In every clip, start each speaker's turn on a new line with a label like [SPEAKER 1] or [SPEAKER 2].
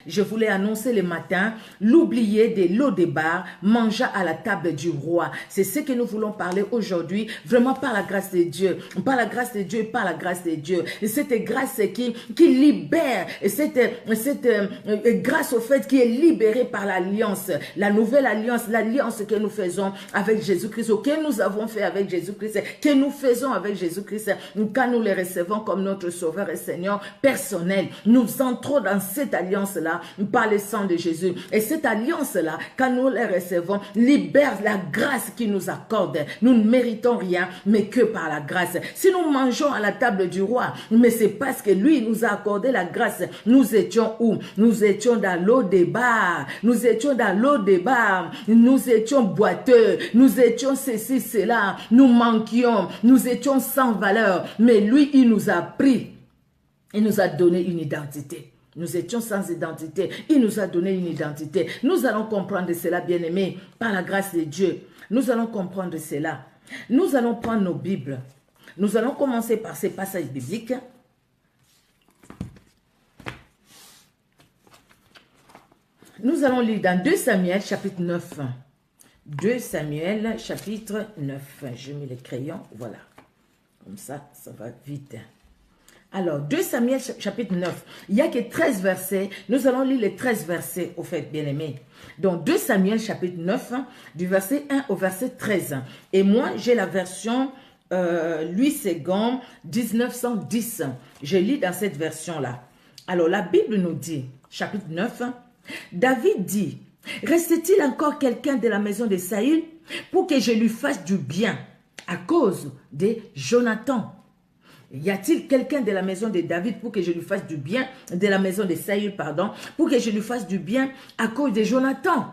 [SPEAKER 1] Je voulais annoncer le matin, l'oublié de Lo-débar mangea à la table du roi. C'est ce que nous voulons parler aujourd'hui, vraiment par la grâce de Dieu. Par la grâce de Dieu, par la grâce de Dieu. Et cette grâce qui libère, et cette grâce au fait qui est libérée par l'alliance, la nouvelle alliance, l'alliance que nous faisons avec Jésus-Christ, ou que nous avons fait avec Jésus-Christ, que nous faisons avec Jésus-Christ, quand nous les recevons comme notre Sauveur et Seigneur personnel. Nous entrons dans cette alliance-là par le sang de Jésus. Et cette alliance-là, quand nous les recevons, libère la grâce qu'il nous accorde. Nous ne méritons rien, mais que par la grâce. Si nous mangeons à la table du roi, mais c'est parce que lui nous a accordé la grâce. Nous étions où? Nous étions dans Lo-débar. Nous étions dans Lo-débar. Nous étions boiteux. Nous étions ceci, cela. Nous manquions. Nous étions sans valeur. Mais lui, il nous a pris. Il nous a donné une identité. Nous étions sans identité. Il nous a donné une identité. Nous allons comprendre cela, bien-aimés, par la grâce de Dieu. Nous allons comprendre cela. Nous allons prendre nos Bibles. Nous allons commencer par ces passages bibliques. Nous allons lire dans 2 Samuel, chapitre 9. 2 Samuel, chapitre 9. Je mets les crayons, voilà. Comme ça, ça va vite. Alors, 2 Samuel chapitre 9, il n'y a que 13 versets. Nous allons lire les 13 versets, au fait, bien-aimés. Donc, 2 Samuel chapitre 9, du verset 1 au verset 13. Et moi, j'ai la version Louis II 1910. Je lis dans cette version-là. Alors, la Bible nous dit, chapitre 9, David dit, « Reste-t-il encore quelqu'un de la maison de Saül pour que je lui fasse du bien à cause de Jonathan ?» Y a-t-il quelqu'un de la maison de David pour que je lui fasse du bien, de la maison de Saül, pardon, pour que je lui fasse du bien à cause de Jonathan?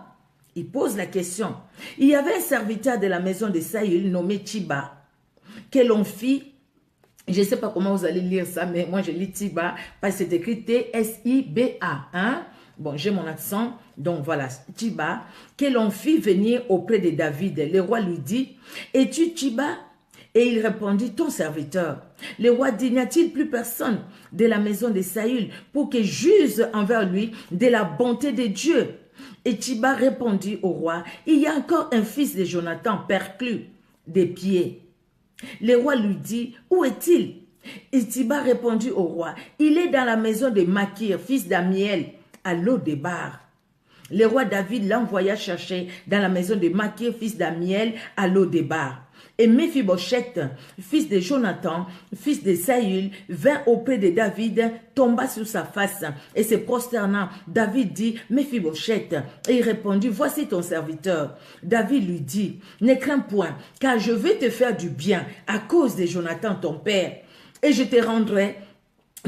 [SPEAKER 1] Il pose la question. Il y avait un serviteur de la maison de Saül nommé Tiba, que l'on fit, je ne sais pas comment vous allez lire ça, mais moi je lis Tiba, parce que c'est écrit T-S-I-B-A, hein? Bon, j'ai mon accent, donc voilà, Tiba, que l'on fit venir auprès de David. Le roi lui dit, « Es-tu Tiba ?» Et il répondit, ton serviteur. Le roi dit, n'y a-t-il plus personne de la maison de Saül pour que j'use envers lui de la bonté de Dieu? Et Tiba répondit au roi, il y a encore un fils de Jonathan perclus des pieds. Le roi lui dit, où est-il? Et Tiba répondit au roi, il est dans la maison de Makir, fils d'Amiel, à Lo-débar. Le roi David l'envoya chercher dans la maison de Makir, fils d'Amiel, à Lo-débar. Et Méphibosheth, fils de Jonathan, fils de Saül, vint auprès de David, tomba sur sa face et se prosternant. David dit, Méphibosheth. Et il répondit, voici ton serviteur. David lui dit, ne crains point, car je vais te faire du bien à cause de Jonathan ton père. Et je te rendrai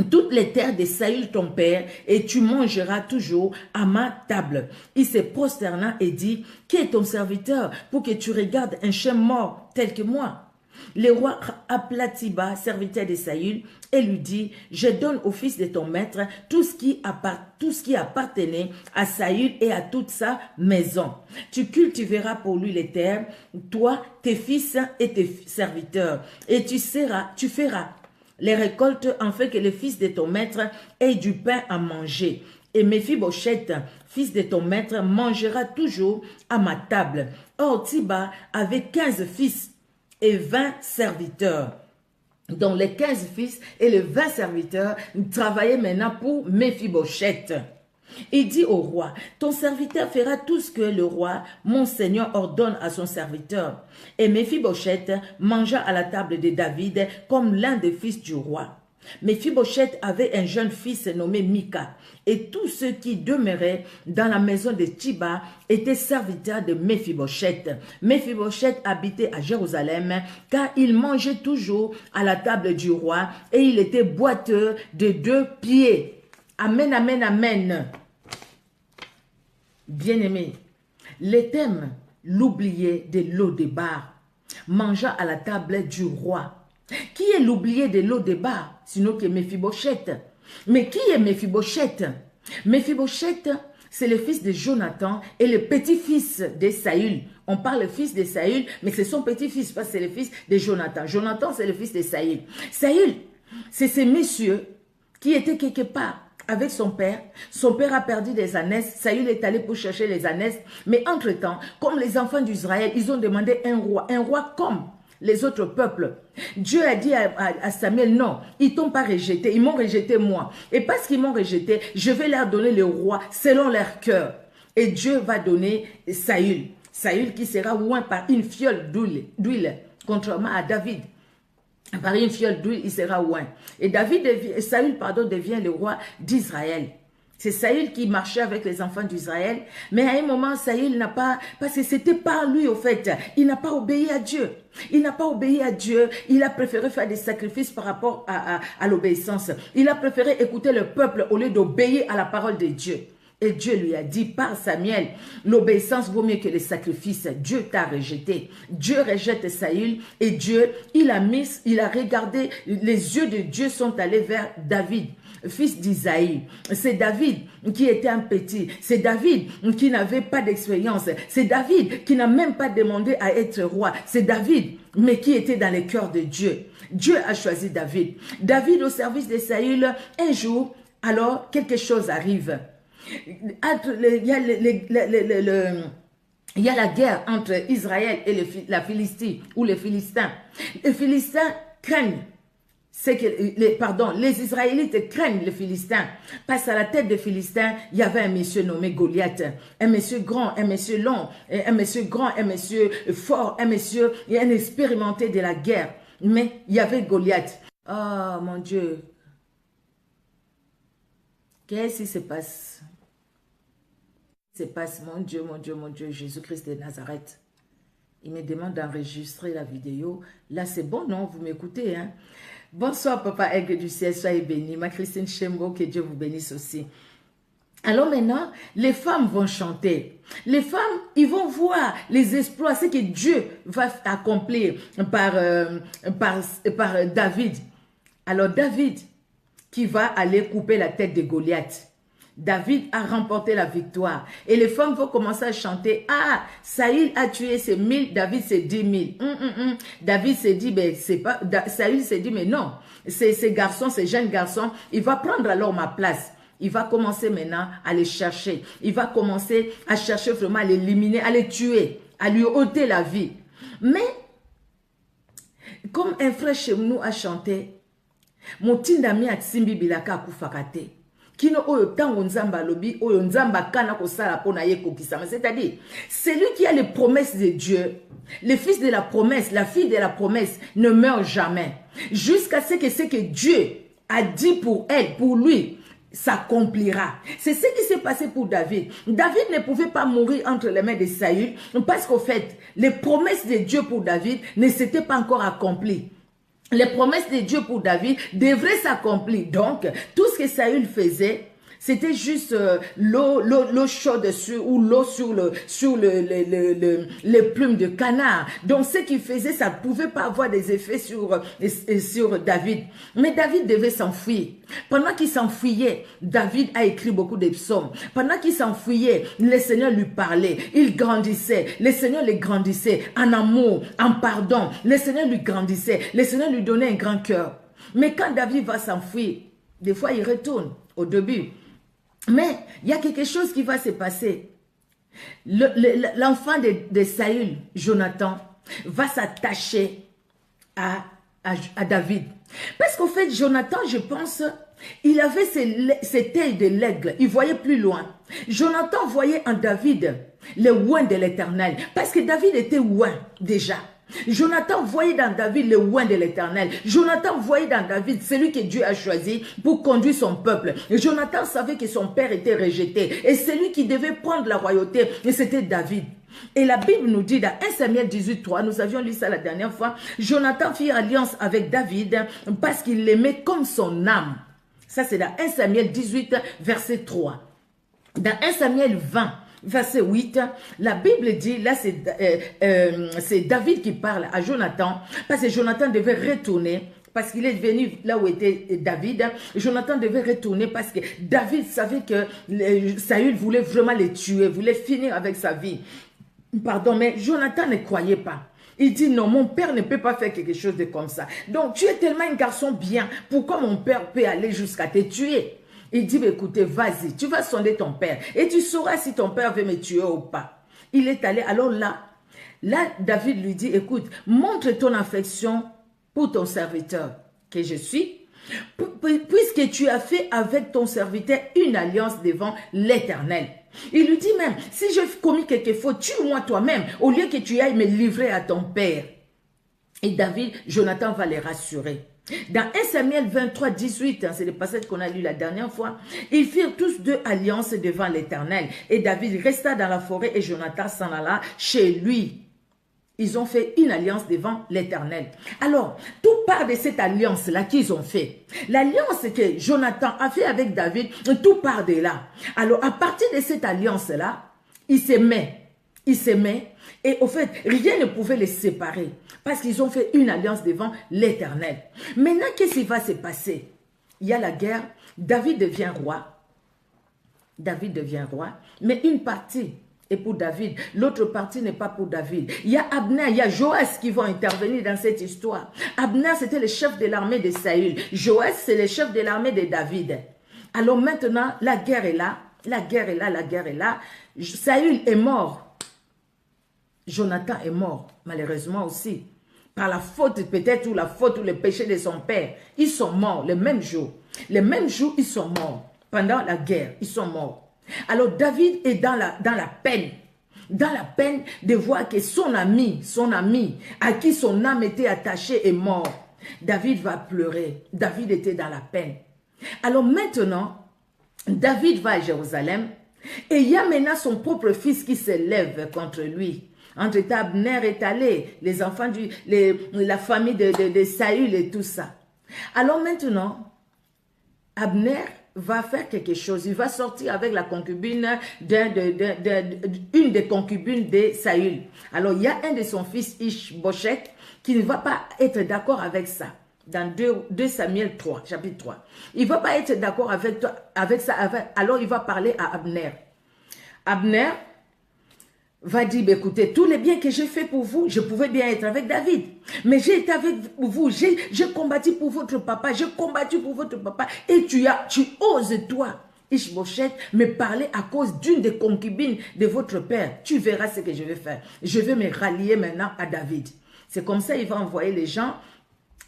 [SPEAKER 1] toutes les terres de Saül ton père, et tu mangeras toujours à ma table. Il se prosterna et dit, qui est ton serviteur pour que tu regardes un chien mort tel que moi? Le roi appela Tiba, serviteur de Saül, et lui dit, je donne au fils de ton maître tout ce qui appartenait à Saül et à toute sa maison. Tu cultiveras pour lui les terres, toi, tes fils et tes serviteurs, et tu feras les récoltes en fait que le fils de ton maître ait du pain à manger. Et Méphibosheth, fils de ton maître, mangera toujours à ma table. Or, Tiba avait 15 fils et 20 serviteurs. Donc, les 15 fils et les 20 serviteurs travaillaient maintenant pour Méphibosheth. Il dit au roi, ton serviteur fera tout ce que le roi, mon seigneur, ordonne à son serviteur. Et Méphibosheth mangea à la table de David comme l'un des fils du roi. Méphibosheth avait un jeune fils nommé Mika, et tous ceux qui demeuraient dans la maison de Tiba étaient serviteurs de Méphibosheth. Méphibosheth habitait à Jérusalem, car il mangeait toujours à la table du roi, et il était boiteux de 2 pieds. Amen, amen, amen. Bien-aimé, le thème, l'oublié de Lo-débar, mangea à la table du roi. Qui est l'oublié de Lo-débar, sinon que Méphibosheth? Mais qui est Méphibosheth? Méphibosheth, c'est le fils de Jonathan et le petit-fils de Saül. On parle fils de Saül, mais c'est son petit-fils, parce que c'est le fils de Jonathan. Jonathan, c'est le fils de Saül. Saül, c'est ces messieurs qui étaient quelque part avec son père. Son père a perdu des ânesses. Saül est allé pour chercher les ânesses. Mais entre-temps, comme les enfants d'Israël, ils ont demandé un roi comme les autres peuples. Dieu a dit à Samuel, non, ils t'ont pas rejeté, ils m'ont rejeté moi. Et parce qu'ils m'ont rejeté, je vais leur donner le roi selon leur cœur. Et Dieu va donner Saül. Saül qui sera oint par une fiole d'huile, contrairement à David. Par une fiole d'huile, il sera oint. Et Saül devient le roi d'Israël. C'est Saül qui marchait avec les enfants d'Israël. Mais à un moment, Saül n'a pas... Parce que c'était pas lui, au fait. Il n'a pas obéi à Dieu. Il n'a pas obéi à Dieu. Il a préféré faire des sacrifices par rapport à l'obéissance. Il a préféré écouter le peuple au lieu d'obéir à la parole de Dieu. Et Dieu lui a dit par Samuel, l'obéissance vaut mieux que les sacrifices. Dieu t'a rejeté. Dieu rejette Saül et Dieu, il a regardé, les yeux de Dieu sont allés vers David, fils d'Isaïe. C'est David qui était un petit. C'est David qui n'avait pas d'expérience. C'est David qui n'a même pas demandé à être roi. C'est David, mais qui était dans le cœur de Dieu. Dieu a choisi David. David au service de Saül, un jour, alors quelque chose arrive. Il y a la guerre entre Israël et la Philistie ou les Philistins. Les Philistins craignent, les Israélites craignent les Philistins. Parce qu'à la tête des Philistins, il y avait un monsieur nommé Goliath. Un monsieur grand, un monsieur long, un monsieur grand, un monsieur fort, un monsieur expérimenté de la guerre. Mais il y avait Goliath. Oh mon Dieu. Qu'est-ce qui se passe? Mon Dieu, mon Dieu, mon Dieu, Jésus-Christ de Nazareth. Il me demande d'enregistrer la vidéo. Là, c'est bon, non? Vous m'écoutez, hein? Bonsoir, Papa Aigle du ciel, soyez béni. Ma Christine Chembo, que Dieu vous bénisse aussi. Alors maintenant, les femmes vont chanter. Les femmes, ils vont voir les exploits, ce que Dieu va accomplir par David. Alors David, qui va aller couper la tête de Goliath. David a remporté la victoire. Et les femmes vont commencer à chanter. Ah, Saül a tué ses 1000, David c'est 10 000. David s'est dit, ben, c'est pas, Saül s'est dit, mais non, ces garçons, ces jeunes garçons, il va prendre alors ma place. Il va commencer maintenant à les chercher. Il va commencer à chercher vraiment à l'éliminer, à les tuer, à lui ôter la vie. Mais, comme un frère chez nous a chanté, mon tindami a tsimbi bilaka kufakate. C'est-à-dire, celui qui a les promesses de Dieu, le fils de la promesse, la fille de la promesse ne meurt jamais. Jusqu'à ce que Dieu a dit pour elle, pour lui, s'accomplira. C'est ce qui s'est passé pour David. David ne pouvait pas mourir entre les mains de Saül parce qu'au fait, les promesses de Dieu pour David ne s'étaient pas encore accomplies. Les promesses de Dieu pour David devraient s'accomplir. Donc, tout ce que Saül faisait, c'était juste l'eau chaude ou l'eau sur les plumes de canard. Donc, ce qu'il faisait, ça ne pouvait pas avoir des effets sur David. Mais David devait s'enfuir. Pendant qu'il s'enfuyait, David a écrit beaucoup de psaumes. Pendant qu'il s'enfuyait, le Seigneur lui parlait. Il grandissait. Le Seigneur le grandissait en amour, en pardon. Le Seigneur lui grandissait. Le Seigneur lui donnait un grand cœur. Mais quand David va s'enfuir, des fois il retourne au début. Mais il y a quelque chose qui va se passer. L'enfant de Saül, Jonathan, va s'attacher à David. Parce qu'au fait, Jonathan, je pense, il avait cet œil de l'aigle. Il voyait plus loin. Jonathan voyait en David le oint de l'Éternel. Parce que David était oint déjà. Jonathan voyait dans David le oint de l'Éternel. Jonathan voyait dans David celui que Dieu a choisi pour conduire son peuple. Jonathan savait que son père était rejeté. Et celui qui devait prendre la royauté, c'était David. Et la Bible nous dit dans 1 Samuel 18:3, nous avions lu ça la dernière fois, Jonathan fit alliance avec David parce qu'il l'aimait comme son âme. Ça c'est dans 1 Samuel 18, verset 3. Dans 1 Samuel 20, verset 8, la Bible dit, là c'est David qui parle à Jonathan, parce que Jonathan devait retourner, parce qu'il est venu là où était David. Jonathan devait retourner parce que David savait que Saül voulait vraiment le tuer, voulait finir avec sa vie. Pardon, mais Jonathan ne croyait pas. Il dit non, mon père ne peut pas faire quelque chose de comme ça. Donc tu es tellement un garçon bien, pourquoi mon père peut aller jusqu'à te tuer? Il dit, écoutez, vas-y, tu vas sonder ton père et tu sauras si ton père veut me tuer ou pas. Il est allé, alors là, David lui dit, écoute, montre ton affection pour ton serviteur que je suis, puisque tu as fait avec ton serviteur une alliance devant l'Éternel. Il lui dit même, si j'ai commis quelque faute, tue-moi toi-même, au lieu que tu ailles me livrer à ton père. Et David, Jonathan va les rassurer. Dans 1 Samuel 23, 18, c'est le passage qu'on a lu la dernière fois, ils firent tous deux alliances devant l'Éternel. Et David resta dans la forêt et Jonathan s'en alla chez lui. Ils ont fait une alliance devant l'Éternel. Alors, tout part de cette alliance-là qu'ils ont fait. L'alliance que Jonathan a fait avec David, tout part de là. Alors, à partir de cette alliance-là, ils s'aimaient. Ils s'aimaient. Et au fait, rien ne pouvait les séparer. Parce qu'ils ont fait une alliance devant l'Éternel. Maintenant, qu'est-ce qui va se passer? Il y a la guerre. David devient roi. David devient roi. Mais une partie est pour David. L'autre partie n'est pas pour David. Il y a Abner, il y a Joas qui vont intervenir dans cette histoire. Abner, c'était le chef de l'armée de Saül. Joas, c'est le chef de l'armée de David. Alors maintenant, la guerre est là. La guerre est là, la guerre est là. Saül est mort. Jonathan est mort, malheureusement aussi. Par la faute peut-être, ou la faute ou le péché de son père. Ils sont morts le même jour. Le même jour, ils sont morts. Pendant la guerre, ils sont morts. Alors David est dans la peine. Dans la peine de voir que son ami, à qui son âme était attachée est mort. David va pleurer. David était dans la peine. Alors maintenant, David va à Jérusalem et il y a maintenant son propre fils qui s'élève contre lui. Entre-temps, Abner est allé, les enfants, la famille de Saül et tout ça. Alors maintenant, Abner va faire quelque chose. Il va sortir avec la concubine une des concubines de Saül. Alors, il y a un de son fils, Ish-Bosheth, qui ne va pas être d'accord avec ça. Dans 2 Samuel 3, chapitre 3. Il ne va pas être d'accord avec ça. Alors, il va parler à Abner. Abner va dire, écoutez, tous les biens que j'ai fait pour vous, je pouvais bien être avec David. Mais j'ai été avec vous, j'ai combattu pour votre papa, j'ai combattu pour votre papa. Et tu oses, toi, Ish-Bosheth, me parler à cause d'une des concubines de votre père. Tu verras ce que je vais faire. Je vais me rallier maintenant à David. C'est comme ça, il va envoyer les gens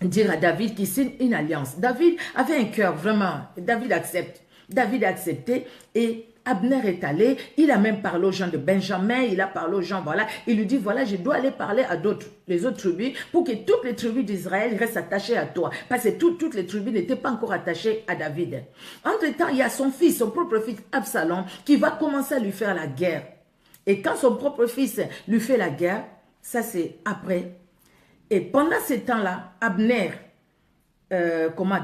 [SPEAKER 1] dire à David qu'il signe une alliance. David avait un cœur, vraiment. David accepte. David a accepté et Abner est allé, il a même parlé aux gens de Benjamin, il a parlé aux gens, voilà, il lui dit, voilà, je dois aller parler à les autres tribus, pour que toutes les tribus d'Israël restent attachées à toi, parce que toutes les tribus n'étaient pas encore attachées à David. Entre-temps, il y a son fils, son propre fils Absalom, qui va commencer à lui faire la guerre. Et quand son propre fils lui fait la guerre, ça c'est après. Et pendant ce temps-là,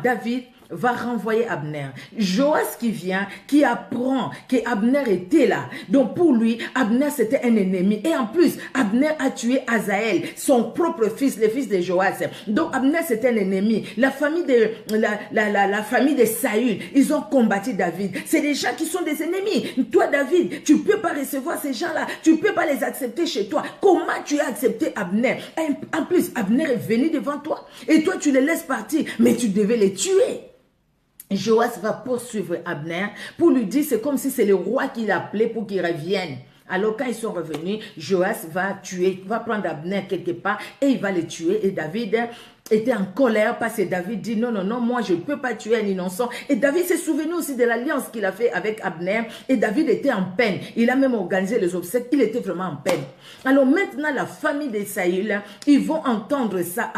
[SPEAKER 1] David va renvoyer Abner. Joas qui vient, qui apprend qu'Abner était là. Donc pour lui, Abner c'était un ennemi. Et en plus, Abner a tué Azaël, son propre fils, le fils de Joas. Donc Abner c'était un ennemi. La famille de Saül, ils ont combattu David. C'est des gens qui sont des ennemis. Toi David, tu ne peux pas recevoir ces gens-là. Tu ne peux pas les accepter chez toi. Comment tu as accepté Abner? En plus, Abner est venu devant toi. Et toi tu les laisses partir. Mais tu devais les tuer. Joas va poursuivre Abner pour lui dire, c'est comme si c'est le roi qui l'appelait pour qu'il revienne. Alors quand ils sont revenus, Joas va prendre Abner quelque part et il va le tuer. Et David était en colère parce que David dit, non, non, non, moi je ne peux pas tuer un innocent. Et David s'est souvenu aussi de l'alliance qu'il a fait avec Abner. Et David était en peine. Il a même organisé les obsèques. Il était vraiment en peine. Alors maintenant, la famille de Saül, ils vont entendre ça.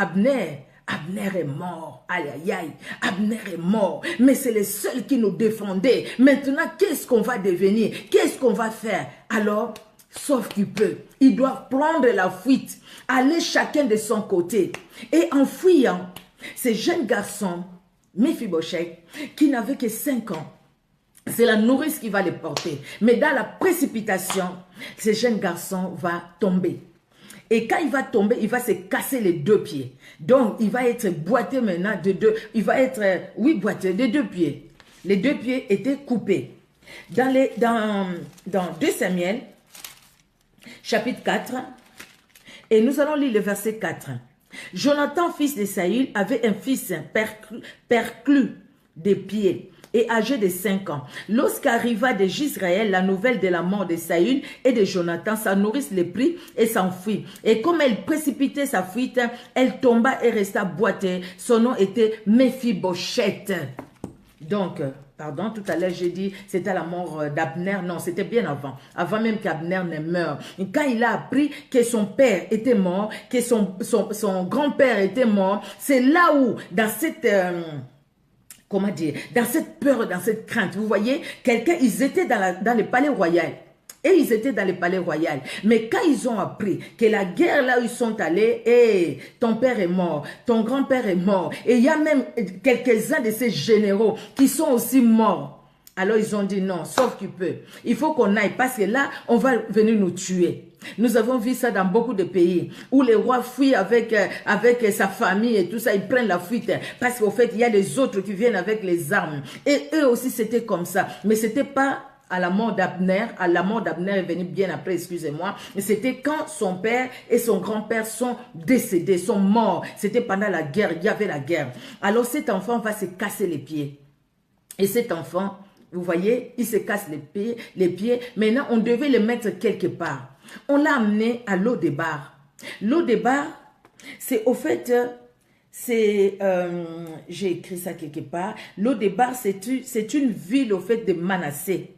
[SPEAKER 1] Abner est mort, aïe aïe aïe, Abner est mort, mais c'est le seul qui nous défendait. Maintenant, qu'est-ce qu'on va devenir? Qu'est-ce qu'on va faire? Alors, sauf qu'il peut, ils doivent prendre la fuite, aller chacun de son côté. Et en fuyant, ces jeunes garçons, Mephibosheth, qui n'avait que 5 ans, c'est la nourrice qui va les porter. Mais dans la précipitation, ce jeune garçon va tomber. Et quand il va tomber, il va se casser les 2 pieds. Donc, il va être boité maintenant de 2. Il va être, boité de 2 pieds. Les 2 pieds étaient coupés. Dans 2 Samuel, chapitre 4, et nous allons lire le verset 4. Jonathan, fils de Saül, avait un fils perclus des pieds. et âgé de 5 ans. Lorsqu'arriva de Israël la nouvelle de la mort de Saül et de Jonathan, sa nourrice les prit et s'enfuit. Et comme elle précipitait sa fuite, elle tomba et resta boitée. Son nom était Méphibosheth. Donc, pardon, tout à l'heure j'ai dit c'était la mort d'Abner. Non, c'était bien avant. Avant même qu'Abner ne meure. Quand il a appris que son père était mort, que son grand-père était mort, c'est là où, dans cette... comment dire, dans cette peur, dans cette crainte, vous voyez, ils étaient dans le palais royal. Et ils étaient dans le palais royal. Mais quand ils ont appris que la guerre là où ils sont allés, ton père est mort, ton grand-père est mort, et il y a même quelques-uns de ces généraux qui sont aussi morts. Alors ils ont dit non, sauf qu'il peut. Il faut qu'on aille parce que là, on va venir nous tuer. Nous avons vu ça dans beaucoup de pays où les rois fuient avec sa famille et tout ça, ils prennent la fuite parce qu'au fait, il y a les autres qui viennent avec les armes. Et eux aussi, c'était comme ça. Mais c'était pas à la mort d'Abner. La mort d'Abner est venue bien après, excusez-moi. Mais c'était quand son père et son grand-père sont décédés, sont morts. C'était pendant la guerre, il y avait la guerre. Alors cet enfant va se casser les pieds. Et cet enfant, vous voyez, il se casse les pieds. Maintenant, on devait le mettre quelque part. On l'a amené à Lo-Débar. Lo-Débar, c'est au fait, c'est, j'ai écrit ça quelque part. Lo-Débar, c'est une ville au fait de Manassé.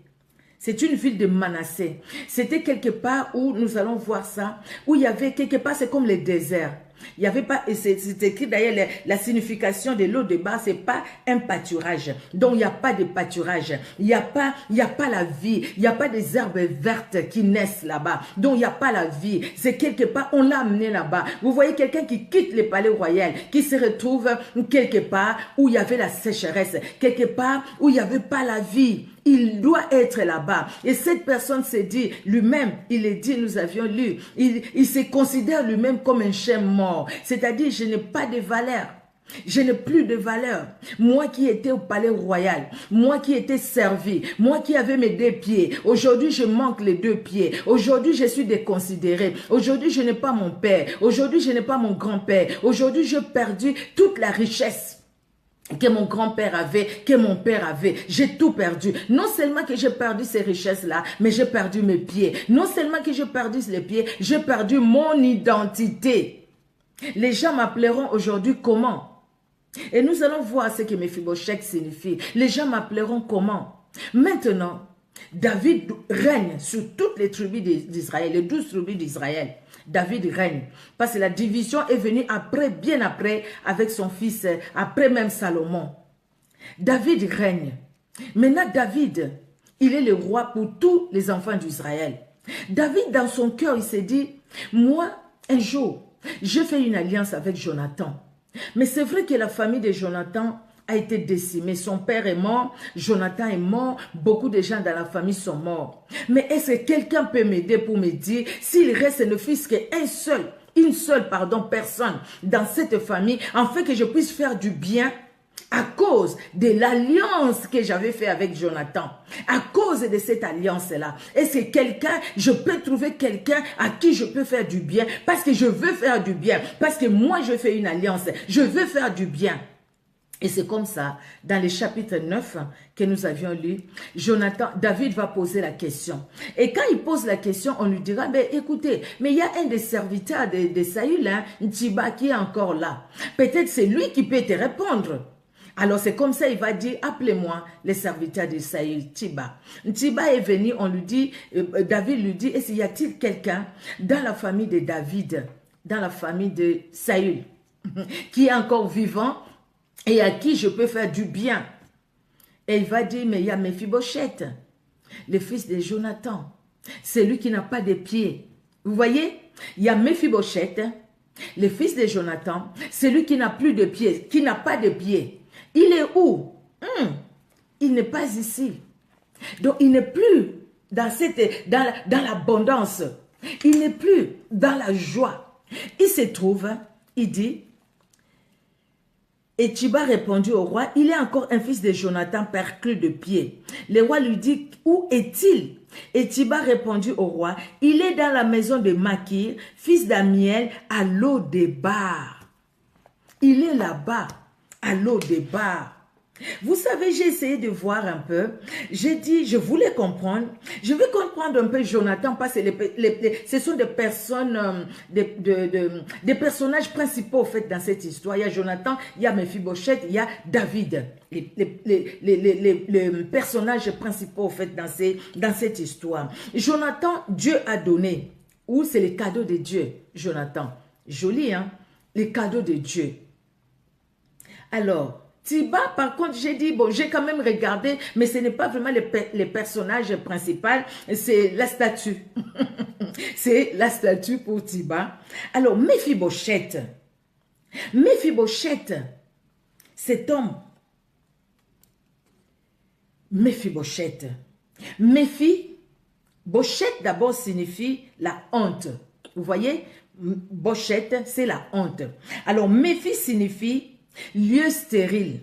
[SPEAKER 1] C'est une ville de Manassé. C'était quelque part où nous allons voir ça, où il y avait quelque part, c'est comme le désert. Il n'y avait pas, et c'est écrit d'ailleurs, la signification de Lo-Débar, c'est pas un pâturage. Donc, il n'y a pas de pâturage. Il n'y a pas la vie. Il n'y a pas des herbes vertes qui naissent là-bas. Donc, il n'y a pas la vie. C'est quelque part, on l'a amené là-bas. Vous voyez quelqu'un qui quitte le palais royal, qui se retrouve quelque part où il y avait la sécheresse, quelque part où il n'y avait pas la vie. Il doit être là-bas. Et cette personne s'est dit, lui-même, il est dit, nous avions lu, il se considère lui-même comme un chien mort. C'est-à-dire, je n'ai pas de valeur. Je n'ai plus de valeur. Moi qui étais au palais royal, moi qui étais servi, moi qui avais mes 2 pieds, aujourd'hui je manque les 2 pieds. Aujourd'hui je suis déconsidéré. Aujourd'hui je n'ai pas mon père. Aujourd'hui je n'ai pas mon grand-père. Aujourd'hui j'ai perdu toute la richesse que mon grand-père avait, que mon père avait. J'ai tout perdu. Non seulement que j'ai perdu ces richesses-là, mais j'ai perdu mes pieds. Non seulement que j'ai perdu les pieds, j'ai perdu mon identité. Les gens m'appelleront aujourd'hui comment? Et nous allons voir ce que Méphibosheth signifie. Les gens m'appelleront comment? Maintenant, David règne sur toutes les tribus d'Israël, les 12 tribus d'Israël. David règne. Parce que la division est venue après, bien après, avec son fils, après même Salomon. David règne. Maintenant, David, il est le roi pour tous les enfants d'Israël. David, dans son cœur, il s'est dit, moi, un jour, j'ai fait une alliance avec Jonathan. Mais c'est vrai que la famille de Jonathan a été décimée. Son père est mort, Jonathan est mort, beaucoup de gens dans la famille sont morts. Mais est-ce que quelqu'un peut m'aider pour me dire s'il reste ne fût-ce qu'une seule personne dans cette famille, afin que je puisse faire du bien à cause de l'alliance que j'avais fait avec Jonathan, à cause de cette alliance-là. Est-ce que je peux trouver quelqu'un à qui je peux faire du bien, parce que je veux faire du bien, parce que moi je fais une alliance, je veux faire du bien. Et c'est comme ça, dans le chapitre 9 que nous avions lu, David va poser la question. Et quand il pose la question, on lui dira, ben, écoutez, mais il y a un des serviteurs de Saül, Nthiba, qui est encore là. Peut-être c'est lui qui peut te répondre. Alors c'est comme ça, il va dire, appelez-moi les serviteurs de Saül, Nthiba. Nthiba est venu, on lui dit, David lui dit, y a-t-il quelqu'un dans la famille de David, dans la famille de Saül, qui est encore vivant et à qui je peux faire du bien? Et il va dire, mais il y a Méphibosheth, le fils de Jonathan, celui qui n'a pas de pieds. Vous voyez, il y a Méphibosheth, le fils de Jonathan, celui qui n'a plus de pieds, qui n'a pas de pieds. Il est où? Il n'est pas ici. Donc, il n'est plus dans l'abondance. Il n'est plus dans la joie. Il se trouve, il dit, et Nthiba répondit au roi, il est encore un fils de Jonathan perclus de pied. Le roi lui dit, où est-il? Et Nthiba répondit au roi, il est dans la maison de Makir, fils d'Amiel, à Lo-Débar. Il est là-bas, à Lo-Débar. Vous savez, j'ai essayé de voir un peu. J'ai dit, je voulais comprendre. Je veux comprendre un peu Jonathan parce que ce sont des personnes, des personnages principaux en fait dans cette histoire. Il y a Jonathan, il y a Mephibosheth, il y a David. Les personnages principaux en fait dans cette histoire. Jonathan, Dieu a donné. Ou c'est les cadeaux de Dieu, Jonathan. Joli, hein? Les cadeaux de Dieu. Alors, Tiba, par contre, j'ai dit, bon, j'ai quand même regardé, mais ce n'est pas vraiment les personnages principaux, c'est la statue. C'est la statue pour Tiba. Alors, Mephibosheth, cet homme, Mephibosheth, Bosheth d'abord signifie la honte. Vous voyez, Bosheth, c'est la honte. Alors, Méphi signifie lieu stérile,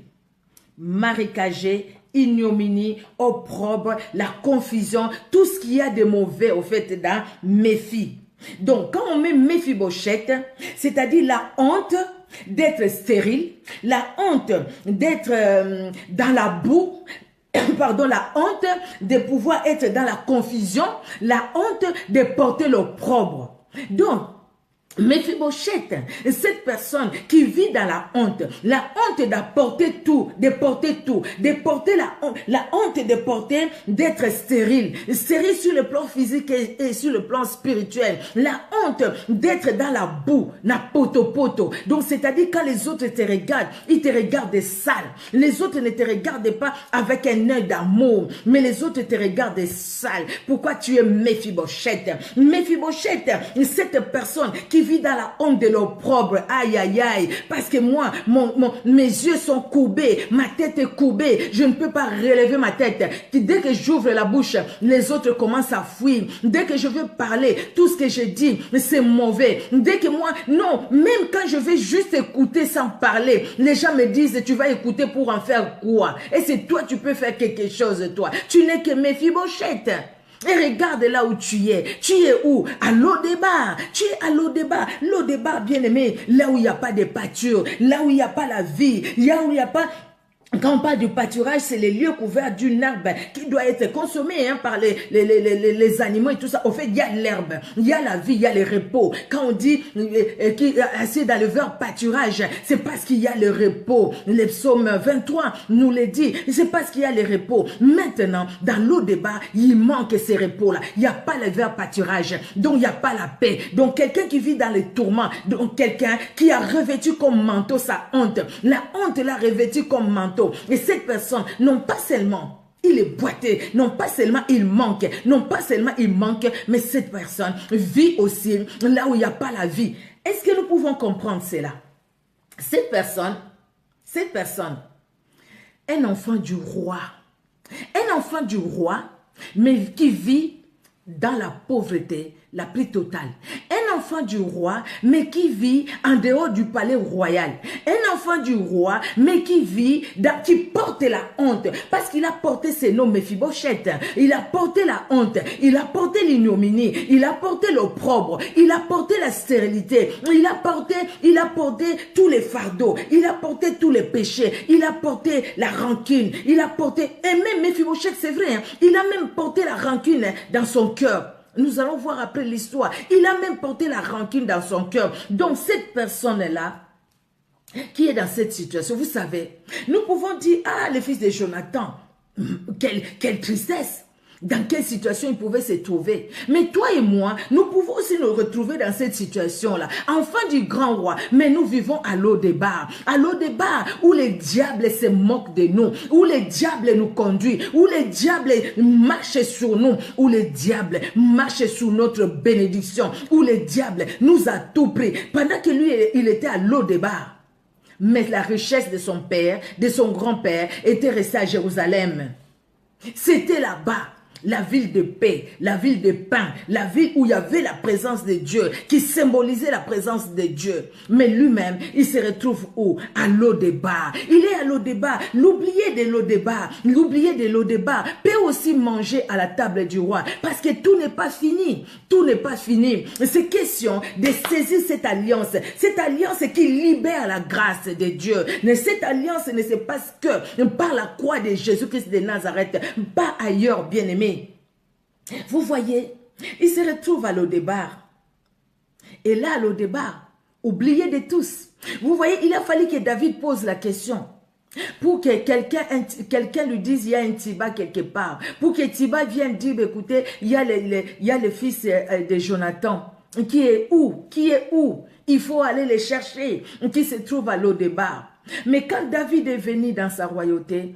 [SPEAKER 1] marécagé, ignominie, opprobre, la confusion, tout ce qu'il y a de mauvais au fait dans Méphi. Donc, quand on met Mephibosheth, c'est-à-dire la honte d'être stérile, la honte d'être dans la boue, pardon, la honte de pouvoir être dans la confusion, la honte de porter l'opprobre. Donc, Mephibosheth, cette personne qui vit dans la honte d'apporter tout, de porter la honte de porter, d'être stérile sur le plan physique et sur le plan spirituel, la honte d'être dans la boue, na poto. Donc c'est-à-dire quand les autres te regardent, ils te regardent sale, les autres ne te regardent pas avec un œil d'amour, mais les autres te regardent sale. Pourquoi tu es Mephibosheth? Mephibosheth, cette personne qui vit dans la honte de l'opprobre, aïe aïe aïe, parce que moi, mes yeux sont courbés, ma tête est courbée, je ne peux pas relever ma tête. Dès que j'ouvre la bouche, les autres commencent à fuir. Dès que je veux parler, tout ce que je dis, c'est mauvais. Dès que moi, non, même quand je vais juste écouter sans parler, les gens me disent, tu vas écouter pour en faire quoi? Et c'est toi, tu peux faire quelque chose, toi. Tu n'es que Mephibosheth. Et regarde là où tu es. Tu es où? À Lo-Débar. Tu es à Lo-Débar. Lo-Débar, bien aimé. Là où il n'y a pas de pâture. Là où il n'y a pas la vie. Là où il n'y a pas... Quand on parle du pâturage, c'est les lieux couverts d'une herbe qui doit être consommée par les animaux et tout ça. Au fait, il y a l'herbe, il y a la vie, il y a le repos. Quand on dit qui est assis dans le verbe pâturage, c'est parce qu'il y a le repos. Le psaume 23 nous le dit, c'est parce qu'il y a le repos. Maintenant, dans Lo-Débar, il manque ces repos-là. Il n'y a pas le verbe pâturage, donc il n'y a pas la paix. Donc quelqu'un qui vit dans les tourments, donc quelqu'un qui a revêtu comme manteau sa honte. La honte l'a revêtu comme manteau. Et cette personne, non pas seulement il est boité, non pas seulement il manque, mais cette personne vit aussi là où il n'y a pas la vie. Est-ce que nous pouvons comprendre cela? Cette personne, un enfant du roi, mais qui vit dans la pauvreté la plus totale. Un enfant du roi, mais qui vit en dehors du palais royal. Un enfant du roi, mais qui vit, qui porte la honte. Parce qu'il a porté ce nom Mephibosheth. Il a porté la honte. Il a porté l'ignominie. Il a porté l'opprobre. Il a porté la stérilité. Il a porté tous les fardeaux. Il a porté tous les péchés. Il a porté la rancune. Il a porté, et même Mephibosheth, c'est vrai, hein, il a même porté la rancune dans son cœur. Nous allons voir après l'histoire. Il a même porté la rancune dans son cœur. Donc cette personne-là, qui est dans cette situation, vous savez, nous pouvons dire, ah, le fils de Jonathan, quelle tristesse. Dans quelle situation il pouvait se trouver. Mais toi et moi, nous pouvons aussi nous retrouver dans cette situation-là. Enfant du grand roi, mais nous vivons à Lo-Débar. À Lo-Débar, où les diables se moquent de nous, où les diables nous conduisent, où les diables marchent sur nous, où les diables marchent sous notre bénédiction, où les diables nous a tout pris. Pendant que lui, il était à Lo-Débar. Mais la richesse de son père, de son grand-père, était restée à Jérusalem. C'était là-bas. la ville de paix, la ville de pain, la ville où il y avait la présence de Dieu, qui symbolisait la présence de Dieu. Mais lui-même, il se retrouve où? À Lo-débar. Il est à Lo-débar. L'oublié de Lo-débar, l'oublié de Lo-débar peut aussi manger à la table du roi, parce que tout n'est pas fini. Tout n'est pas fini. C'est question de saisir cette alliance qui libère la grâce de Dieu. Mais cette alliance ne se passe que par la croix de Jésus-Christ de Nazareth, pas ailleurs, bien-aimé. Vous voyez, il se retrouve à Lo-débar. Et là, à Lo-débar, oublié de tous. Vous voyez, il a fallu que David pose la question. Pour que quelqu'un lui dise, il y a un Tiba quelque part. Pour que Tiba vienne dire, écoutez, il y a le fils de Jonathan. Qui est où? Qui est où? Il faut aller les chercher. Qui se trouve à Lo-débar. Mais quand David est venu dans sa royauté,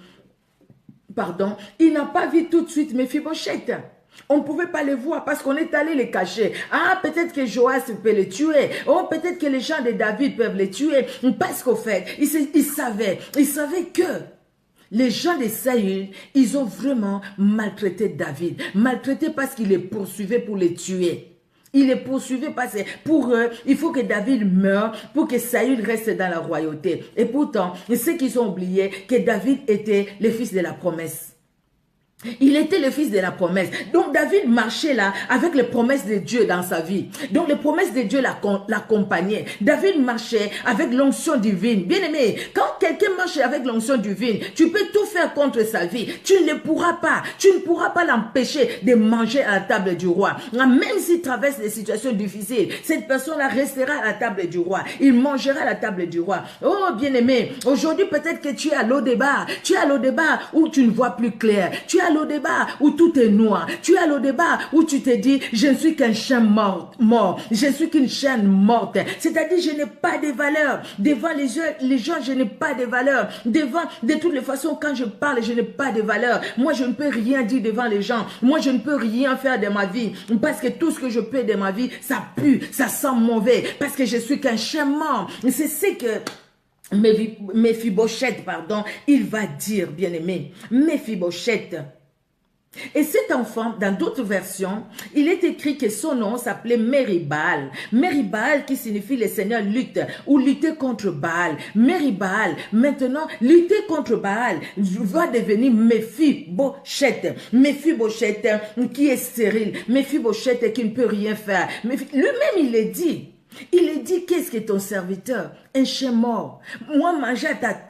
[SPEAKER 1] il n'a pas vu tout de suite Méphibosheth. On ne pouvait pas les voir parce qu'on est allé les cacher. Ah, peut-être que Joas peut les tuer. Oh, peut-être que les gens de David peuvent les tuer. Parce qu'au fait, ils savaient que les gens de Saül, ils ont vraiment maltraité David. Maltraité parce qu'ils les poursuivaient pour les tuer. Il les poursuivait parce que pour eux, il faut que David meure pour que Saül reste dans la royauté. Et pourtant, ceux qui ont oublié que David était le fils de la promesse. Il était le fils de la promesse. Donc David marchait là avec les promesses de Dieu dans sa vie. Donc les promesses de Dieu l'accompagnaient. David marchait avec l'onction divine. Bien aimé, quand quelqu'un marche avec l'onction divine, tu peux tout faire contre sa vie. Tu ne pourras pas l'empêcher de manger à la table du roi. Même s'il traverse des situations difficiles, cette personne-là restera à la table du roi. Il mangera à la table du roi. Oh bien aimé, aujourd'hui peut-être que tu es à Lo-débar. Tu es à Lo-débar où tu ne vois plus clair. Tu es à Lo-débar où tout est noir. Tu es à Lo-débar où tu te dis, je ne suis qu'un chien mort. Je suis qu'une chaîne morte. C'est-à-dire, je n'ai pas de valeur. Devant les gens, je n'ai pas de valeur. De toutes les façons, quand je parle, je n'ai pas de valeur. Moi, je ne peux rien dire devant les gens. Moi, je ne peux rien faire de ma vie. Parce que tout ce que je peux de ma vie, ça pue, ça sent mauvais. Parce que je suis qu'un chien mort. C'est ce que Méphibosheth, il va dire, bien aimé. Méphibosheth. Et cet enfant, dans d'autres versions, il est écrit que son nom s'appelait Merib-Baal. Merib-Baal qui signifie le Seigneur lutte ou lutter contre Baal. Merib-Baal, maintenant, lutter contre Baal va devenir Méphibosheth. Méphibosheth qui est stérile. Méphibosheth qui ne peut rien faire. Lui-même, il est dit. Il est dit, qu'est-ce que ton serviteur? Un chien mort. Moi, manger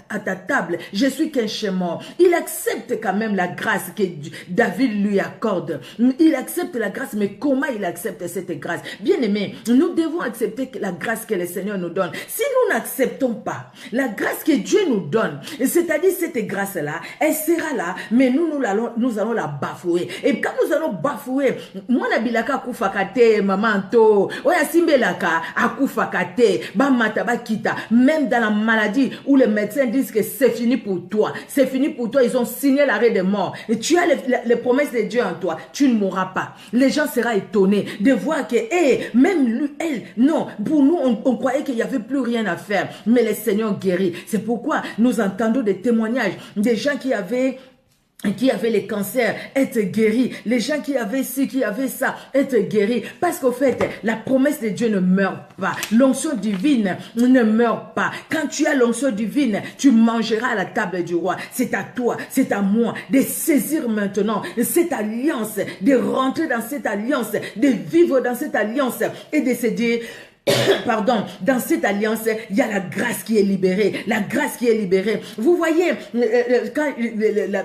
[SPEAKER 1] à ta table, je suis qu'un chien mort. Il accepte quand même la grâce que David lui accorde. Il accepte la grâce, mais comment il accepte cette grâce? Bien aimé, nous devons accepter la grâce que le Seigneur nous donne. Si nous n'acceptons pas la grâce que Dieu nous donne, c'est-à-dire cette grâce-là, elle sera là, mais nous allons la bafouer. Et quand nous allons bafouer, moi, nabilaka kufakate, mamanto, oya simbelaka, akufakate, ba mataba kita. Même dans la maladie où les médecins disent que c'est fini pour toi. C'est fini pour toi. Ils ont signé l'arrêt de mort. Et tu as les promesses de Dieu en toi. Tu ne mourras pas. Les gens seront étonnés de voir que, même lui, elle, non. Pour nous, on croyait qu'il n'y avait plus rien à faire. Mais le Seigneur guérit. C'est pourquoi nous entendons des témoignages des gens qui avaient les cancers, être guéris. Les gens qui avaient ci, qui avaient ça, être guéris. Parce qu'au fait, la promesse de Dieu ne meurt pas. L'onction divine ne meurt pas. Quand tu as l'onction divine, tu mangeras à la table du roi. C'est à toi, c'est à moi de saisir maintenant cette alliance, de rentrer dans cette alliance, de vivre dans cette alliance et de se dire... dans cette alliance, il y a la grâce qui est libérée. La grâce qui est libérée. Vous voyez, quand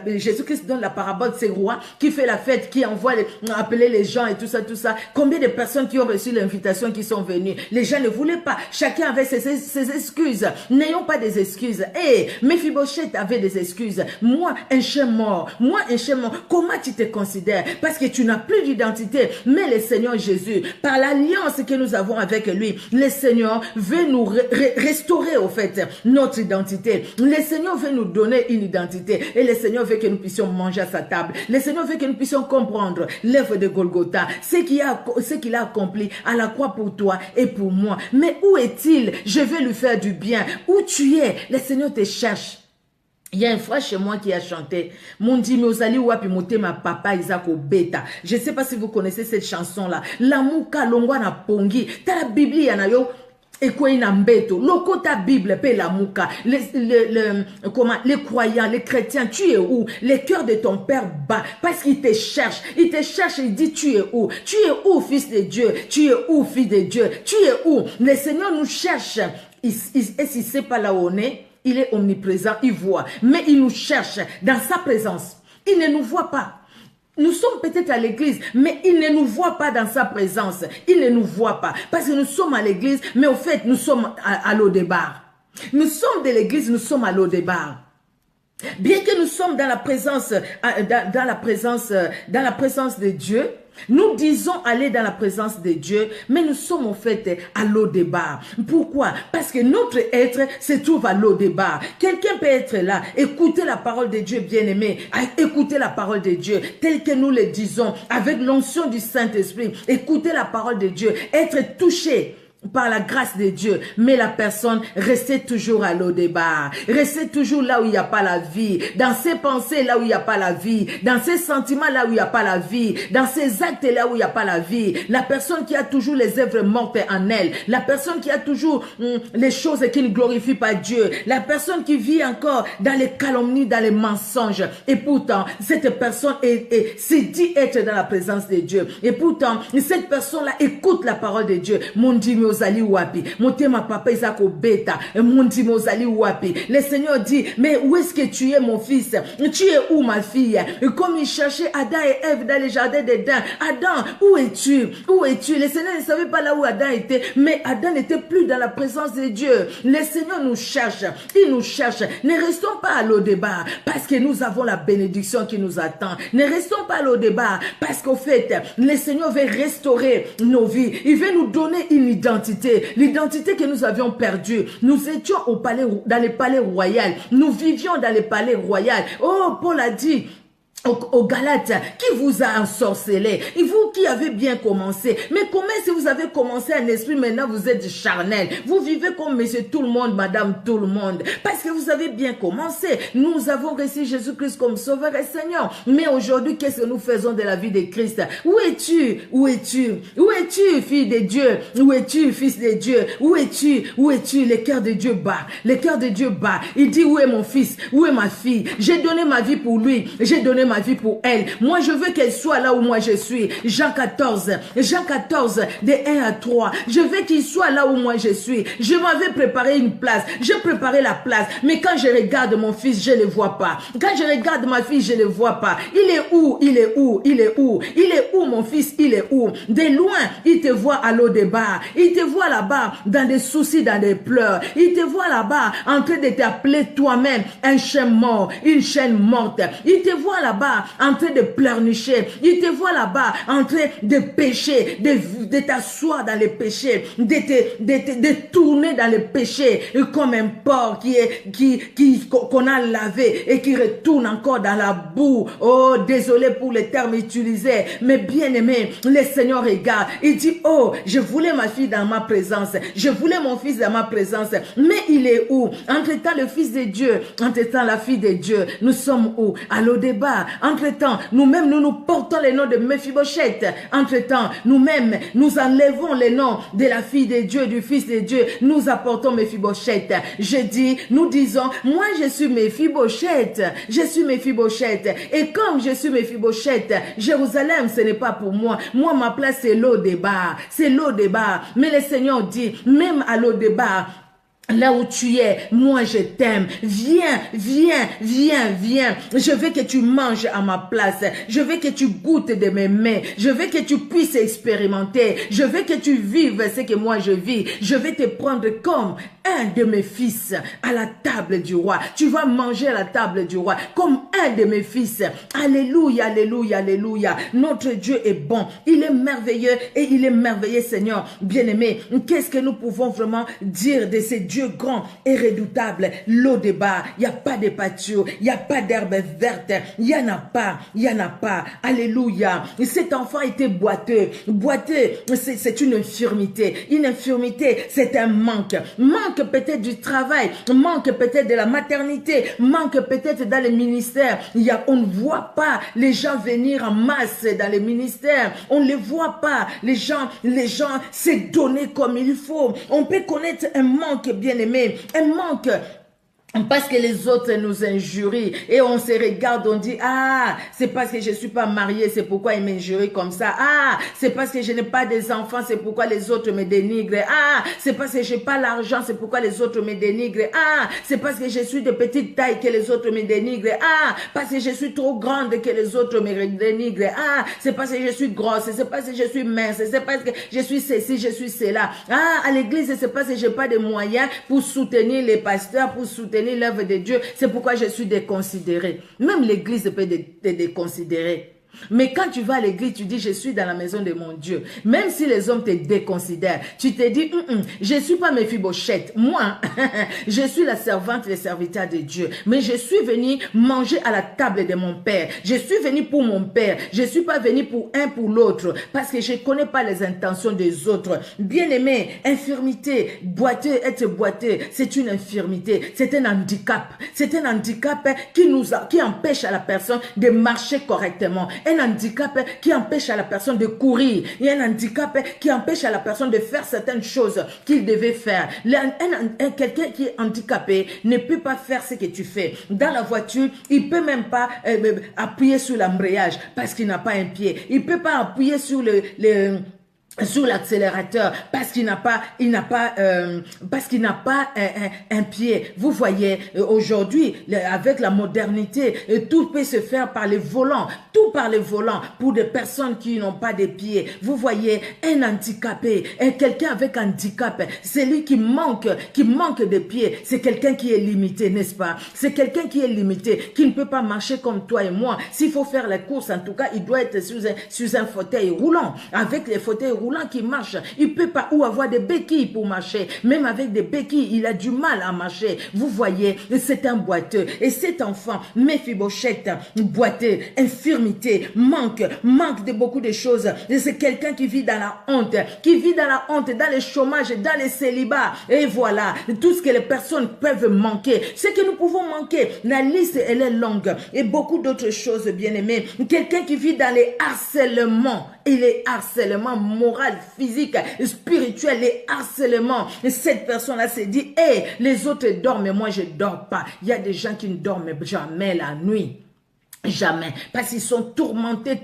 [SPEAKER 1] Jésus-Christ donne la parabole de ces rois qui fait la fête, qui envoie appeler les gens et tout ça, combien de personnes qui ont reçu l'invitation qui sont venues? Les gens ne voulaient pas. Chacun avait ses excuses. N'ayons pas des excuses. Méphibosheth avait des excuses. Moi, un chien mort. Comment tu te considères? Parce que tu n'as plus d'identité. Mais le Seigneur Jésus, par l'alliance que nous avons avec lui, le Seigneur veut nous restaurer au fait notre identité. Le Seigneur veut nous donner une identité et le Seigneur veut que nous puissions manger à sa table. Le Seigneur veut que nous puissions comprendre l'œuvre de Golgotha, ce qu'il a accompli à la croix pour toi et pour moi. Mais où est-il? Je vais lui faire du bien. Où tu es? Le Seigneur te cherche. Il y a un frère chez moi qui a chanté Mondi Mozali Wapi Motema Papa Isako Beta. Je ne sais pas si vous connaissez cette chanson-là. Lamuka Longwana Pongi. T'as la Bible, il y en a yo. Mbeto, loko ta Bible, pe la mouka, les croyants, les chrétiens, tu es où? Les cœurs de ton père bat, parce qu'il te cherche, il dit tu es où? Tu es où, fils de Dieu? Tu es où, fille de Dieu? Tu es où? Le Seigneur nous cherche, et s'il ne sait pas là où on est, il est omniprésent, il voit, mais il nous cherche dans sa présence, il ne nous voit pas. Nous sommes peut-être à l'église, mais il ne nous voit pas dans sa présence. Il ne nous voit pas. Parce que nous sommes à l'église, mais au fait, nous sommes à l'eau des bars. Nous sommes de l'église, nous sommes à l'eau des bars. Bien que nous sommes dans la présence, dans la présence de Dieu, nous disons aller dans la présence de Dieu, mais nous sommes en fait à l'eau des bars. Pourquoi? Parce que notre être se trouve à l'eau des bars. Quelqu'un peut être là, écouter la parole de Dieu, bien-aimé, écouter la parole de Dieu, telle que nous le disons, avec l'onction du Saint-Esprit, écouter la parole de Dieu, être touché par la grâce de Dieu, mais la personne restait toujours à l'eau des bars, restait toujours là où il n'y a pas la vie, dans ses pensées là où il n'y a pas la vie, dans ses sentiments là où il n'y a pas la vie, dans ses actes là où il n'y a pas la vie, la personne qui a toujours les œuvres mortes en elle, la personne qui a toujours les choses qui ne glorifient pas Dieu, la personne qui vit encore dans les calomnies, dans les mensonges, et pourtant cette personne s'est dit être dans la présence de Dieu, et pourtant cette personne là écoute la parole de Dieu. Mon Dieu, Mozali Wapi, Motema Papa Isako Beta, Mondi Mozali Wapi. Le Seigneur dit, mais où est-ce que tu es, mon fils? Tu es où, ma fille? Comme il cherchait Adam et Ève dans les jardins d'Éden. Adam, où es-tu? Où es-tu? Le Seigneur ne savait pas là où Adam était, mais Adam n'était plus dans la présence de Dieu. Le Seigneur nous cherche, il nous cherche. Ne restons pas à l'eau débat, parce que nous avons la bénédiction qui nous attend. Ne restons pas à l'eau débat, parce qu'au fait, le Seigneur veut restaurer nos vies. Il veut nous donner une identité. L'identité que nous avions perdue. Nous étions au palais, dans les palais royaux. Nous vivions dans les palais royaux. Oh, Paul a dit aux Galates, qui vous a ensorcelé? Et vous qui avez bien commencé. Mais comment si vous avez commencé un esprit, maintenant vous êtes charnel? Vous vivez comme monsieur tout le monde, madame tout le monde. Parce que vous avez bien commencé. Nous avons reçu Jésus-Christ comme sauveur et Seigneur. Mais aujourd'hui, qu'est-ce que nous faisons de la vie de Christ? Où es-tu? Où es-tu? Où es-tu, fille de Dieu? Où es-tu, fils de Dieu? Où es-tu? Où es-tu? Le cœur de Dieu bat. Le cœur de Dieu bat. Il dit, où est mon fils? Où est ma fille? J'ai donné ma vie pour lui. J'ai donné ma vie pour elle. Moi, je veux qu'elle soit là où moi je suis. Jean 14, de 1 à 3. Je veux qu'il soit là où moi je suis. Je m'avais préparé une place. J'ai préparé la place. Mais quand je regarde mon fils, je ne le vois pas. Quand je regarde ma fille, je ne le vois pas. Il est où? Il est où? Il est où? Il est où, mon fils? Il est où? De loin, il te voit à l'eau des bars. Il te voit là-bas dans des soucis, dans des pleurs. Il te voit là-bas en train de t'appeler toi-même un chien mort, une chaîne morte. Il te voit là-bas en train de pleurnicher. Il te voit là-bas en train de pécher, de t'asseoir dans les péchés, de tourner dans les péchés comme un porc qu'on a lavé et qui retourne encore dans la boue. Oh, désolé pour les termes utilisés, mais bien aimé, le Seigneur regarde. Il dit, oh, je voulais ma fille dans ma présence, je voulais mon fils dans ma présence, mais il est où? Entre-temps, le fils de Dieu, entre-temps, la fille de Dieu, nous sommes où? À l'eau débat. Entre-temps, nous-mêmes, nous portons les noms de Mephibosheth. Entre-temps, nous-mêmes, nous enlevons les noms de la fille de Dieu, du fils de Dieu. Nous apportons Mephibosheth. Je dis, nous disons, moi je suis Mephibosheth. Je suis Mephibosheth. Et comme je suis Mephibosheth, Jérusalem, ce n'est pas pour moi. Moi, ma place, c'est l'eau des bars. C'est l'eau des bars. Mais le Seigneur dit, même à l'eau des bars, là où tu es, moi je t'aime. Viens, viens, viens, viens. Je veux que tu manges à ma place. Je veux que tu goûtes de mes mains. Je veux que tu puisses expérimenter. Je veux que tu vives ce que moi je vis. Je vais te prendre comme un de mes fils à la table du roi. Tu vas manger à la table du roi comme un de mes fils. Alléluia, alléluia, alléluia. Notre Dieu est bon. Il est merveilleux et il est merveilleux, Seigneur. Bien-aimé, qu'est-ce que nous pouvons vraiment dire de ce Dieu Dieu grand et redoutable. Lo-débat, il n'y a pas de pâture, il n'y a pas d'herbe verte, il n'y en a pas, il n'y en a pas. Alléluia. Cet enfant était boiteux. Boiteux, c'est une infirmité. Une infirmité, c'est un manque. Manque peut-être du travail, manque peut-être de la maternité, manque peut-être dans les ministères. On ne voit pas les gens venir en masse dans les ministères. On ne les voit pas. Les gens se donner comme il faut. On peut connaître un manque, bien aimé, un manque. Parce que les autres nous injurient et on se regarde, on dit, ah, c'est parce que je ne suis pas mariée, c'est pourquoi ils m'injurient comme ça. Ah, c'est parce que je n'ai pas des enfants, c'est pourquoi les autres me dénigrent. Ah, c'est parce que je n'ai pas l'argent, c'est pourquoi les autres me dénigrent. Ah, c'est parce que je suis de petite taille que les autres me dénigrent. Ah, parce que je suis trop grande que les autres me dénigrent. Ah, c'est parce que je suis grosse, c'est parce que je suis mince, c'est parce que je suis ceci, je suis cela. Ah, à l'église, c'est parce que je n'ai pas de moyens pour soutenir les pasteurs, pour soutenir l'œuvre de Dieu, c'est pourquoi je suis déconsidéré. Même l'église peut te déconsidérer. Mais quand tu vas à l'église, tu dis, je suis dans la maison de mon Dieu. Même si les hommes te déconsidèrent, tu te dis, je ne suis pas Méphibosheth. Moi, je suis la servante, le serviteur de Dieu. Mais je suis venu manger à la table de mon Père. Je suis venu pour mon Père. Je ne suis pas venu pour un pour l'autre. Parce que je ne connais pas les intentions des autres. Bien-aimé, infirmité, boiteux, être boiteux, c'est une infirmité. C'est un handicap. C'est un handicap qui empêche à la personne de marcher correctement. Un handicap qui empêche à la personne de courir. Il y a un handicap qui empêche à la personne de faire certaines choses qu'il devait faire. Quelqu'un qui est handicapé ne peut pas faire ce que tu fais. Dans la voiture, il ne peut même pas appuyer sur l'embrayage parce qu'il n'a pas un pied. Il ne peut pas appuyer sur sur l'accélérateur parce qu'il n'a pas un pied. Vous voyez, aujourd'hui avec la modernité, tout peut se faire par les volants, tout par les volants pour des personnes qui n'ont pas de pieds. Vous voyez, un handicapé, quelqu'un avec un handicap, c'est lui qui manque de pieds, c'est quelqu'un qui est limité, n'est-ce pas? C'est quelqu'un qui est limité, qui ne peut pas marcher comme toi et moi. S'il faut faire la course, en tout cas, il doit être sous un fauteuil roulant. Avec les fauteuils roulants qui marche, il peut pas ou avoir des béquilles pour marcher. Même avec des béquilles, il a du mal à marcher. Vous voyez, c'est un boiteux. Et cet enfant, Méphibosheth, boiteux, infirmité, manque de beaucoup de choses. C'est quelqu'un qui vit dans la honte, dans le chômage, dans les célibats. Et voilà, tout ce que les personnes peuvent manquer, ce que nous pouvons manquer. La liste, elle est longue. Et beaucoup d'autres choses, bien aimés. Quelqu'un qui vit dans les harcèlements. Et les harcèlements moral, physique, spirituel, les harcèlements. Cette personne-là s'est dit, hey, les autres dorment, mais moi je ne dors pas. Il y a des gens qui ne dorment jamais la nuit. Jamais. Parce qu'ils sont tourmentés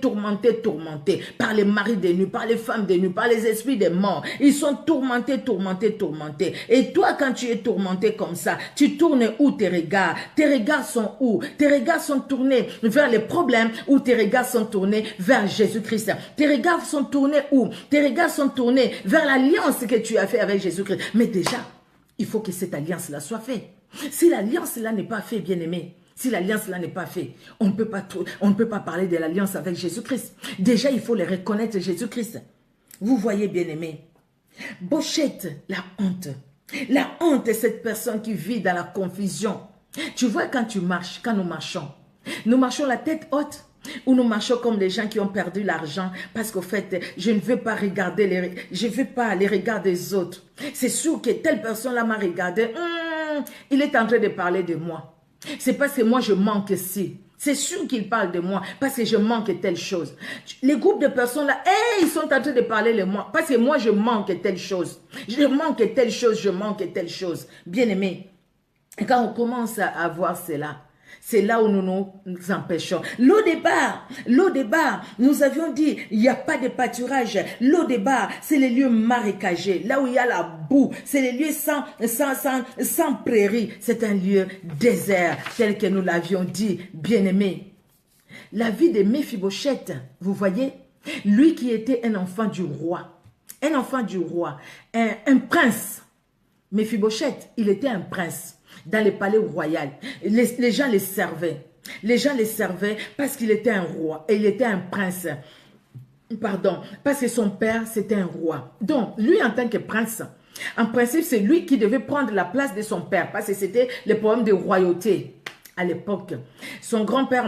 [SPEAKER 1] par les maris des nuits, par les femmes des nuits, par les esprits des morts. Ils sont tourmentés. Et toi, quand tu es tourmenté comme ça, tu tournes où tes regards? Tes regards sont où? Tes regards sont tournés vers les problèmes ou tes regards sont tournés vers Jésus-Christ? Tes regards sont tournés où? Tes regards sont tournés vers l'alliance que tu as fait avec Jésus-Christ. Mais déjà, il faut que cette alliance-là soit faite. Si l'alliance-là n'est pas faite, bien-aimé, si l'alliance-là n'est pas faite, on ne peut pas parler de l'alliance avec Jésus-Christ. Déjà, il faut les reconnaître Jésus-Christ. Vous voyez, bien-aimé, Bochette, la honte. La honte est cette personne qui vit dans la confusion. Tu vois, quand nous marchons la tête haute. Ou nous marchons comme les gens qui ont perdu l'argent parce qu'au fait, je ne veux pas regarder les regards des autres. C'est sûr que telle personne-là m'a regardé. Il est en train de parler de moi. C'est parce que moi je manque ci. C'est sûr qu'il parle de moi parce que je manque telle chose. Les groupes de personnes là, ils sont en train de parler de moi parce que moi je manque telle chose. Je manque telle chose. Bien aimé, quand on commence à voir cela, c'est là où nous nous empêchons. L'eau départ, nous avions dit, il n'y a pas de pâturage. L'eau départ, c'est les lieux marécagés, là où il y a la boue. C'est les lieux sans prairie. C'est un lieu désert, tel que nous l'avions dit, bien-aimé. La vie de Méphibosheth, vous voyez, lui qui était un enfant du roi, un prince. Méphibosheth, il était un prince. Dans le palais royal, les gens les servaient. Les gens les servaient parce qu'il était un roi et il était un prince. Pardon, parce que son père, c'était un roi. Donc, lui, en tant que prince, En principe, c'est lui qui devait prendre la place de son père, parce que c'était le problème de royauté à l'époque. Son grand-père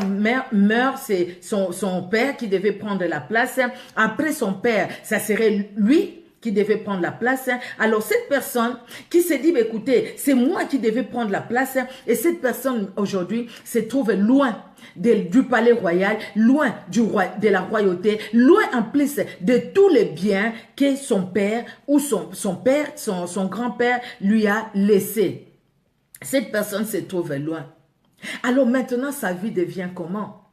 [SPEAKER 1] meurt, c'est son père qui devait prendre la place. Après son père, ça serait lui qui devait prendre la place. Alors cette personne qui s'est dit, écoutez, c'est moi qui devais prendre la place, et cette personne aujourd'hui se trouve loin du palais royal, loin de la royauté, loin en plus de tous les biens que son père ou son grand-père lui a laissé. Cette personne se trouve loin. Alors maintenant, sa vie devient comment?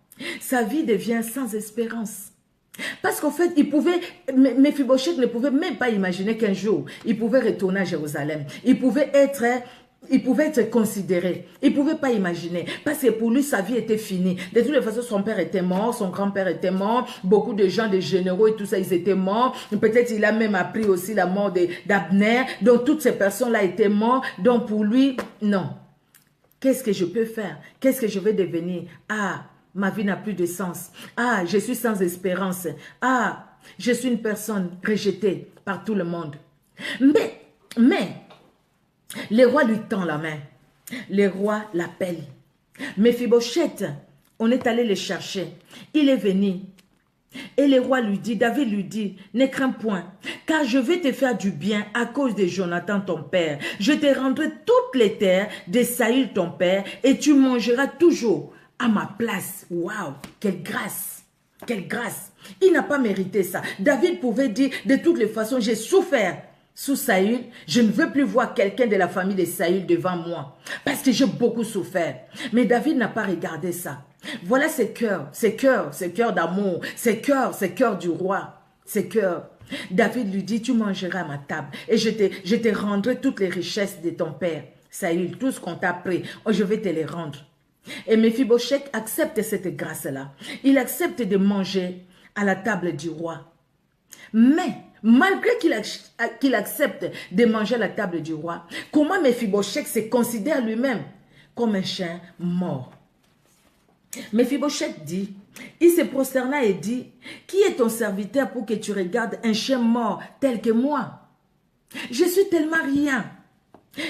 [SPEAKER 1] Sa vie devient sans espérance. Parce qu'en fait, Mephibosheth ne pouvait même pas imaginer qu'un jour, il pouvait retourner à Jérusalem. Il pouvait être considéré. Il ne pouvait pas imaginer. Parce que pour lui, sa vie était finie. De toutes les façons, son père était mort, son grand-père était mort, beaucoup de gens, des généraux et tout ça, ils étaient morts. Peut-être il a même appris aussi la mort d'Abner. Donc toutes ces personnes-là étaient mortes. Donc pour lui, non. Qu'est-ce que je peux faire? Qu'est-ce que je vais devenir? Ah, ma vie n'a plus de sens. Ah, je suis sans espérance. Ah, je suis une personne rejetée par tout le monde. Mais, le roi lui tend la main. Le roi l'appelle. Mephibosheth, on est allé le chercher. Il est venu. Et le roi lui dit, David lui dit, ne crains point, car je vais te faire du bien à cause de Jonathan ton père. Je te rendrai toutes les terres de Saül ton père, et tu mangeras toujours à ma place. Waouh, quelle grâce, quelle grâce. Il n'a pas mérité ça. David pouvait dire, de toutes les façons, j'ai souffert sous Saül, je ne veux plus voir quelqu'un de la famille de Saül devant moi, parce que j'ai beaucoup souffert. Mais David n'a pas regardé ça. Voilà ses cœurs d'amour, ses cœurs du roi, ses cœurs. David lui dit, tu mangeras à ma table et je te rendrai toutes les richesses de ton père, Saül, tout ce qu'on t'a pris, je vais te les rendre. Et Mephibosheth accepte cette grâce-là. Il accepte de manger à la table du roi. Mais, malgré qu'il accepte de manger à la table du roi, comment Mephibosheth se considère lui-même comme un chien mort? Mephibosheth dit, il se prosterna et dit, qui est ton serviteur pour que tu regardes un chien mort tel que moi? Je suis tellement rien.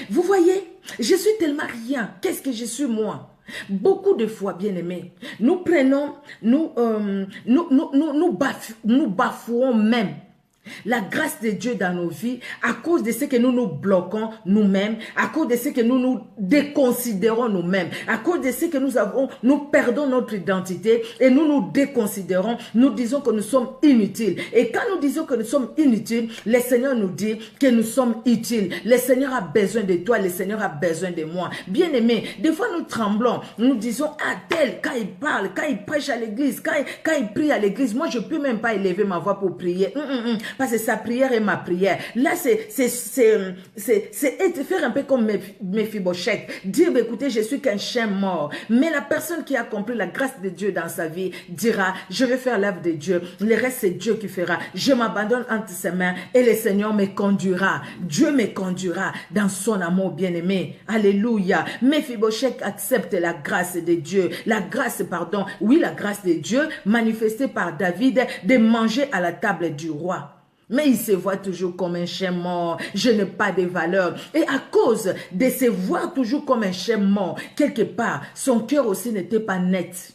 [SPEAKER 1] Vous voyez, je suis tellement rien. Qu'est-ce que je suis moi? Beaucoup de fois, bien-aimés, nous prenons, nous bafouons même la grâce de Dieu dans nos vies à cause de ce que nous nous bloquons nous-mêmes, à cause de ce que nous nous déconsidérons nous-mêmes, à cause de ce que nous perdons notre identité et nous nous déconsidérons, nous disons que nous sommes inutiles. Et quand nous disons que nous sommes inutiles, le Seigneur nous dit que nous sommes utiles. Le Seigneur a besoin de toi, le Seigneur a besoin de moi. Bien-aimés, des fois nous tremblons, nous disons, ah tel, quand il parle, quand il prêche à l'église, quand il prie à l'église, moi je ne peux même pas élever ma voix pour prier. Parce que sa prière est ma prière. Là, c'est faire un peu comme Mephibosheth. Dire, écoutez, je suis qu'un chien mort. Mais la personne qui a compris la grâce de Dieu dans sa vie dira, je vais faire l'œuvre de Dieu. Le reste, c'est Dieu qui fera. Je m'abandonne entre ses mains et le Seigneur me conduira. Dieu me conduira dans son amour bien-aimé. Alléluia. Mephibosheth accepte la grâce de Dieu. La grâce de Dieu manifestée par David de manger à la table du roi. Mais il se voit toujours comme un chien mort. Je n'ai pas de valeur. Et à cause de se voir toujours comme un chien mort, quelque part, son cœur aussi n'était pas net.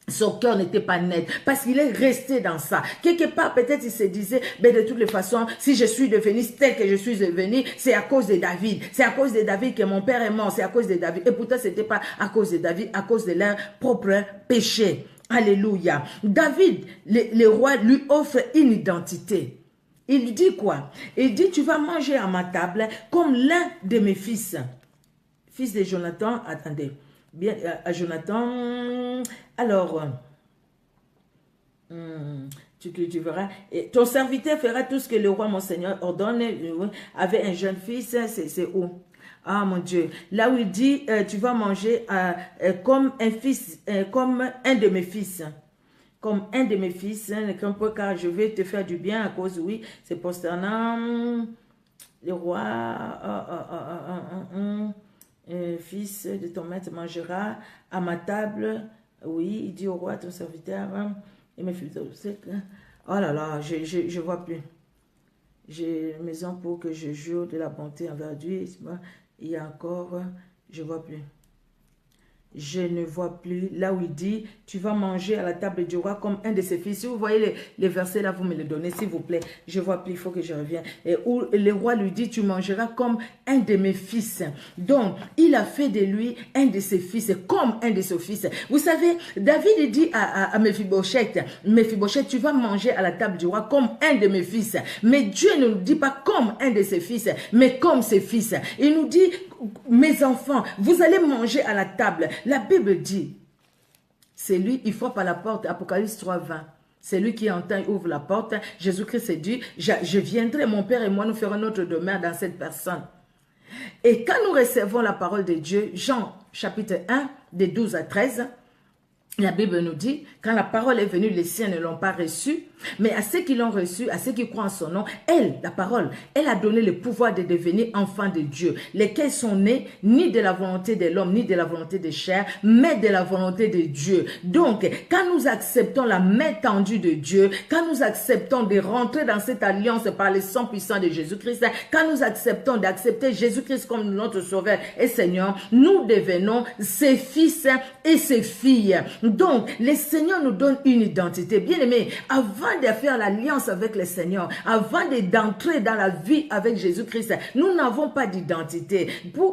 [SPEAKER 1] Son cœur n'était pas net parce qu'il est resté dans ça. Quelque part, peut-être il se disait, ben de toutes les façons, si je suis devenu tel que je suis devenu, c'est à cause de David. C'est à cause de David que mon père est mort. C'est à cause de David. Et pourtant, ce n'était pas à cause de David, à cause de leur propre péché. Alléluia. David, le roi, lui offre une identité. Il lui dit quoi? Il dit, tu vas manger à ma table comme l'un de mes fils. Fils de Jonathan, attendez. Bien, à Jonathan, alors, tu verras. Et ton serviteur fera tout ce que le roi, mon Seigneur, ordonne. Avait un jeune fils, c'est où? Ah mon Dieu. Là où il dit, tu vas manger comme un fils, comme un de mes fils. Comme un de mes fils, car je vais te faire du bien à cause, oui, c'est posternant, le roi, fils de ton maître mangera à ma table, oui, il dit au roi, ton serviteur, et mes fils, oh là là, je vois plus. j'ai une maison pour que je jure de la bonté envers Dieu. Il y a encore, je ne vois plus. Je ne vois plus. Là où il dit, tu vas manger à la table du roi comme un de ses fils. Si vous voyez les versets là, vous me les donnez, s'il vous plaît. Je ne vois plus, il faut que je revienne. Et où le roi lui dit, tu mangeras comme un de mes fils. Donc, il a fait de lui un de ses fils, comme un de ses fils. Vous savez, David dit à Mephibosheth, Mephibosheth, tu vas manger à la table du roi comme un de mes fils. Mais Dieu ne nous dit pas comme un de ses fils, mais comme ses fils. Il nous dit, mes enfants, vous allez manger à la table. La Bible dit, c'est lui, il frappe à la porte, Apocalypse 3:20. C'est lui qui entend, il ouvre la porte. Jésus-Christ s'est dit, je viendrai, mon Père et moi, nous ferons notre demeure dans cette personne. Et quand nous recevons la parole de Dieu, Jean chapitre 1, des 12 à 13, la Bible nous dit, quand la parole est venue, les siens ne l'ont pas reçue, mais à ceux qui l'ont reçue, à ceux qui croient en son nom, elle, la parole, elle a donné le pouvoir de devenir enfants de Dieu, lesquels sont nés ni de la volonté de l'homme, ni de la volonté des chairs, mais de la volonté de Dieu. Donc, quand nous acceptons la main tendue de Dieu, quand nous acceptons de rentrer dans cette alliance par le sang puissant de Jésus-Christ, quand nous acceptons d'accepter Jésus-Christ comme notre Sauveur et Seigneur, nous devenons ses fils et ses filles. Donc, le Seigneur nous donne une identité. Bien aimé, avant de faire l'alliance avec le Seigneur, avant d'entrer dans la vie avec Jésus-Christ, nous n'avons pas d'identité.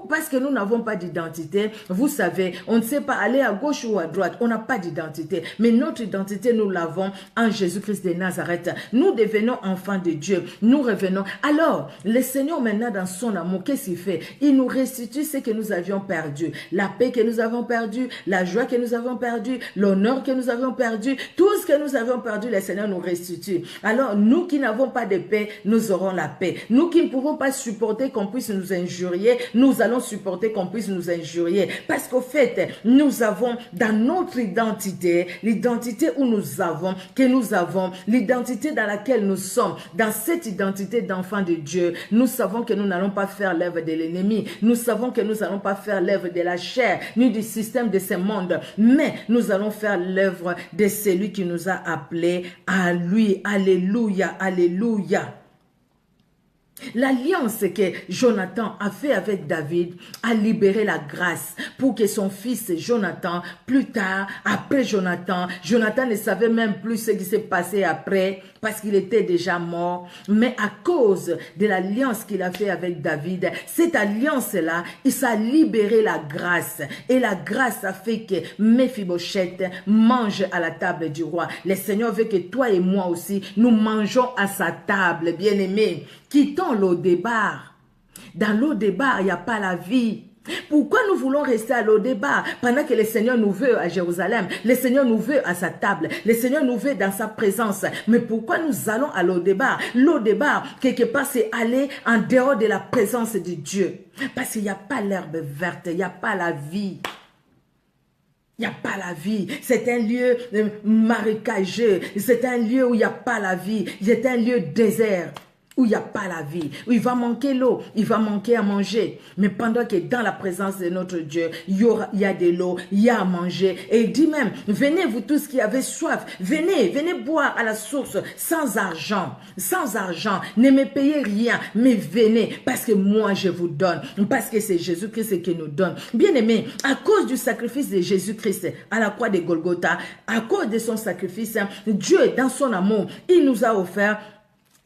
[SPEAKER 1] Parce que nous n'avons pas d'identité, vous savez, on ne sait pas aller à gauche ou à droite. On n'a pas d'identité. Mais notre identité, nous l'avons en Jésus-Christ de Nazareth. Nous devenons enfants de Dieu. Nous revenons. Alors, le Seigneur maintenant dans son amour, qu'est-ce qu'il fait? Il nous restitue ce que nous avions perdu. La paix que nous avons perdue, la joie que nous avons perdue, l'honneur que nous avons perdu, tout ce que nous avons perdu, le Seigneur nous restitue. Alors, nous qui n'avons pas de paix, nous aurons la paix. Nous qui ne pouvons pas supporter qu'on puisse nous injurier, nous allons supporter qu'on puisse nous injurier. Parce qu'au fait, nous avons dans notre identité, l'identité où nous avons, l'identité dans laquelle nous sommes, dans cette identité d'enfants de Dieu, nous savons que nous n'allons pas faire l'œuvre de l'ennemi. Nous savons que nous n'allons pas faire l'œuvre de la chair, ni du système de ce monde, mais nous allons faire l'œuvre de celui qui nous a appelés à lui. Alléluia, alléluia. L'alliance que Jonathan a fait avec David a libéré la grâce pour que son fils Jonathan, plus tard, après Jonathan ne savait même plus ce qui s'est passé après parce qu'il était déjà mort. Mais à cause de l'alliance qu'il a fait avec David, cette alliance-là, il s'est libéré la grâce. Et la grâce a fait que Mephibosheth mange à la table du roi. Le Seigneur veut que toi et moi aussi, nous mangeons à sa table, bien-aimés. Quittons l'eau des bars. Dans l'eau des bars, il n'y a pas la vie. Pourquoi nous voulons rester à l'eau des bars pendant que le Seigneur nous veut à Jérusalem, le Seigneur nous veut à sa table, le Seigneur nous veut dans sa présence. Mais pourquoi nous allons à l'eau des bars? L'eau des bars, quelque part, c'est aller en dehors de la présence de Dieu. Parce qu'il n'y a pas l'herbe verte, il n'y a pas la vie. Il n'y a pas la vie. C'est un lieu marécageux. C'est un lieu où il n'y a pas la vie. C'est un lieu désert. Où il n'y a pas la vie, où il va manquer l'eau, il va manquer à manger. Mais pendant que dans la présence de notre Dieu, il y a de l'eau, il y a à manger. Et il dit même, venez vous tous qui avez soif, venez boire à la source sans argent, ne me payez rien, mais venez, parce que moi je vous donne, parce que c'est Jésus-Christ qui nous donne. Bien aimé, à cause du sacrifice de Jésus-Christ à la croix de Golgotha, à cause de son sacrifice, Dieu dans son amour, il nous a offert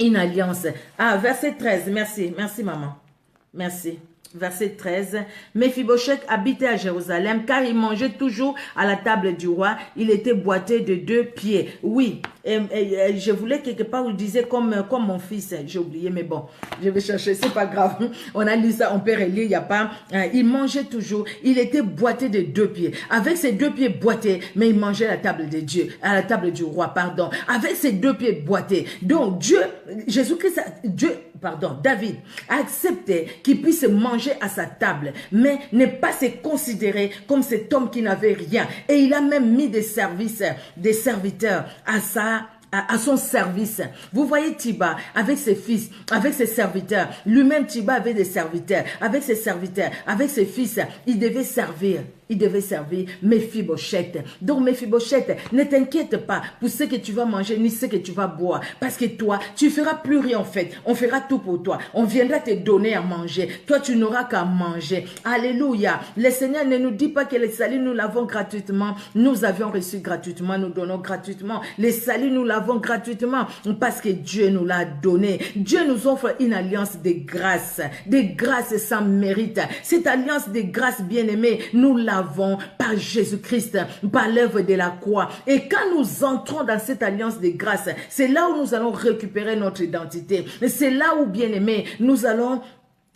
[SPEAKER 1] une alliance. Ah, verset 13. Merci maman. Merci. Verset 13. Mephibosheth habitait à Jérusalem car il mangeait toujours à la table du roi. Il était boité de 2 pieds. Oui, je voulais quelque part où il disait comme mon fils. J'ai oublié, mais bon, je vais chercher, c'est pas grave. On a lu ça, on peut relire, il n'y a pas. Il mangeait toujours. Il était boité de 2 pieds. Avec ses 2 pieds boités, mais il mangeait à la table de Dieu, à la table du roi, pardon. Avec ses 2 pieds boités. Donc David a accepté qu'il puisse manger à sa table, mais ne pas se considérer comme cet homme qui n'avait rien. Et il a même mis des serviteurs à son service. Vous voyez Thiba avec ses fils, avec ses serviteurs. Lui-même Thiba avait des serviteurs. Avec ses serviteurs, avec ses fils, il devait servir. il devait servir Méphibosheth. Donc Méphibosheth, ne t'inquiète pas pour ce que tu vas manger ni ce que tu vas boire. Parce que toi, tu feras plus rien en fait. On fera tout pour toi. On viendra te donner à manger. Toi, tu n'auras qu'à manger. Alléluia. Le Seigneur ne nous dit pas que le salut, nous l'avons gratuitement. Nous avions reçu gratuitement, nous donnons gratuitement. Le salut, nous l'avons gratuitement parce que Dieu nous l'a donné. Dieu nous offre une alliance de grâce sans mérite. Cette alliance de grâce, bien-aimée, nous l'avons par Jésus-Christ, par l'œuvre de la croix. Et quand nous entrons dans cette alliance de grâce, c'est là où nous allons récupérer notre identité. C'est là où, bien-aimés, nous allons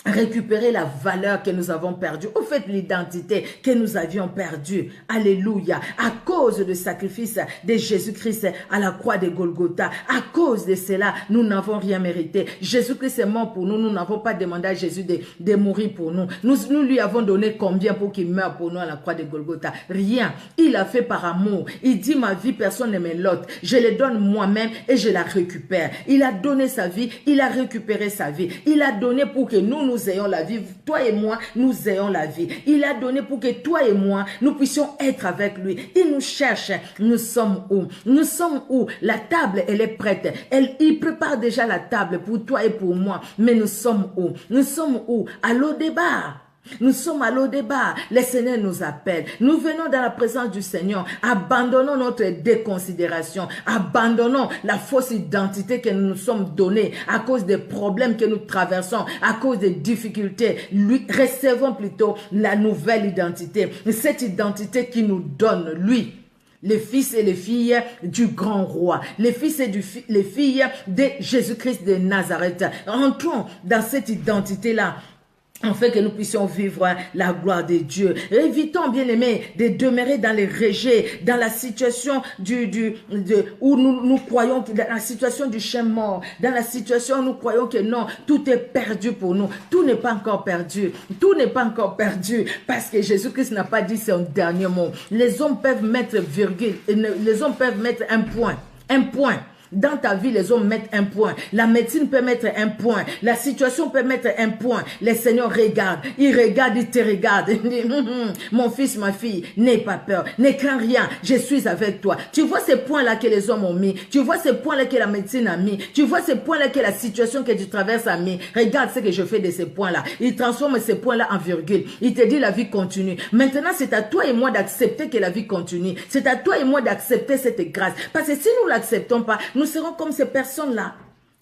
[SPEAKER 1] récupérer la valeur que nous avons perdue, au fait l'identité que nous avions perdue. Alléluia. À cause du sacrifice de Jésus-Christ à la croix de Golgotha, à cause de cela, nous n'avons rien mérité. Jésus-Christ est mort pour nous, nous n'avons pas demandé à Jésus de mourir pour nous. Nous lui avons donné combien pour qu'il meure pour nous à la croix de Golgotha? Rien. Il a fait par amour. Il dit ma vie, personne ne me l'ôte. Je la donne moi-même et je la récupère. Il a donné sa vie, il a récupéré sa vie. Il a donné pour que nous ayons la vie, toi et moi, nous ayons la vie. Il a donné pour que toi et moi, nous puissions être avec lui. Il nous cherche. Nous sommes où? Nous sommes où? La table, elle est prête. Il prépare déjà la table pour toi et pour moi. Mais nous sommes où? Nous sommes où? À l'O-Débar. Nous sommes à l'O-Débar. Le Seigneur nous appelle. Nous venons dans la présence du Seigneur. Abandonnons notre déconsidération. Abandonnons la fausse identité que nous nous sommes donnée à cause des problèmes que nous traversons, à cause des difficultés. Recevons plutôt la nouvelle identité. Cette identité qui nous donne, lui, les fils et les filles du grand roi, les fils et les filles de Jésus-Christ de Nazareth. Entrons dans cette identité-là, en fait que nous puissions vivre la gloire de Dieu. Évitons, bien-aimés, de demeurer dans les rejets, dans la situation où nous croyons, dans la situation du chien mort, dans la situation où nous croyons que non, tout est perdu pour nous. Tout n'est pas encore perdu. Tout n'est pas encore perdu parce que Jésus-Christ n'a pas dit son dernier mot. Les hommes peuvent mettre virgule, les hommes peuvent mettre un point. Un point. Dans ta vie, les hommes mettent un point. La médecine peut mettre un point. La situation peut mettre un point. Le Seigneur regarde. Il regarde, il te regarde. Il dit, mon fils, ma fille, n'aie pas peur. Ne crains rien. Je suis avec toi. Tu vois ces points-là que les hommes ont mis. Tu vois ces points-là que la médecine a mis. Tu vois ces points-là que la situation que tu traverses a mis. Regarde ce que je fais de ces points-là. Il transforme ces points-là en virgule. Il te dit la vie continue. Maintenant, c'est à toi et moi d'accepter que la vie continue. C'est à toi et moi d'accepter cette grâce. Parce que si nous ne l'acceptons pas, nous serons comme ces personnes-là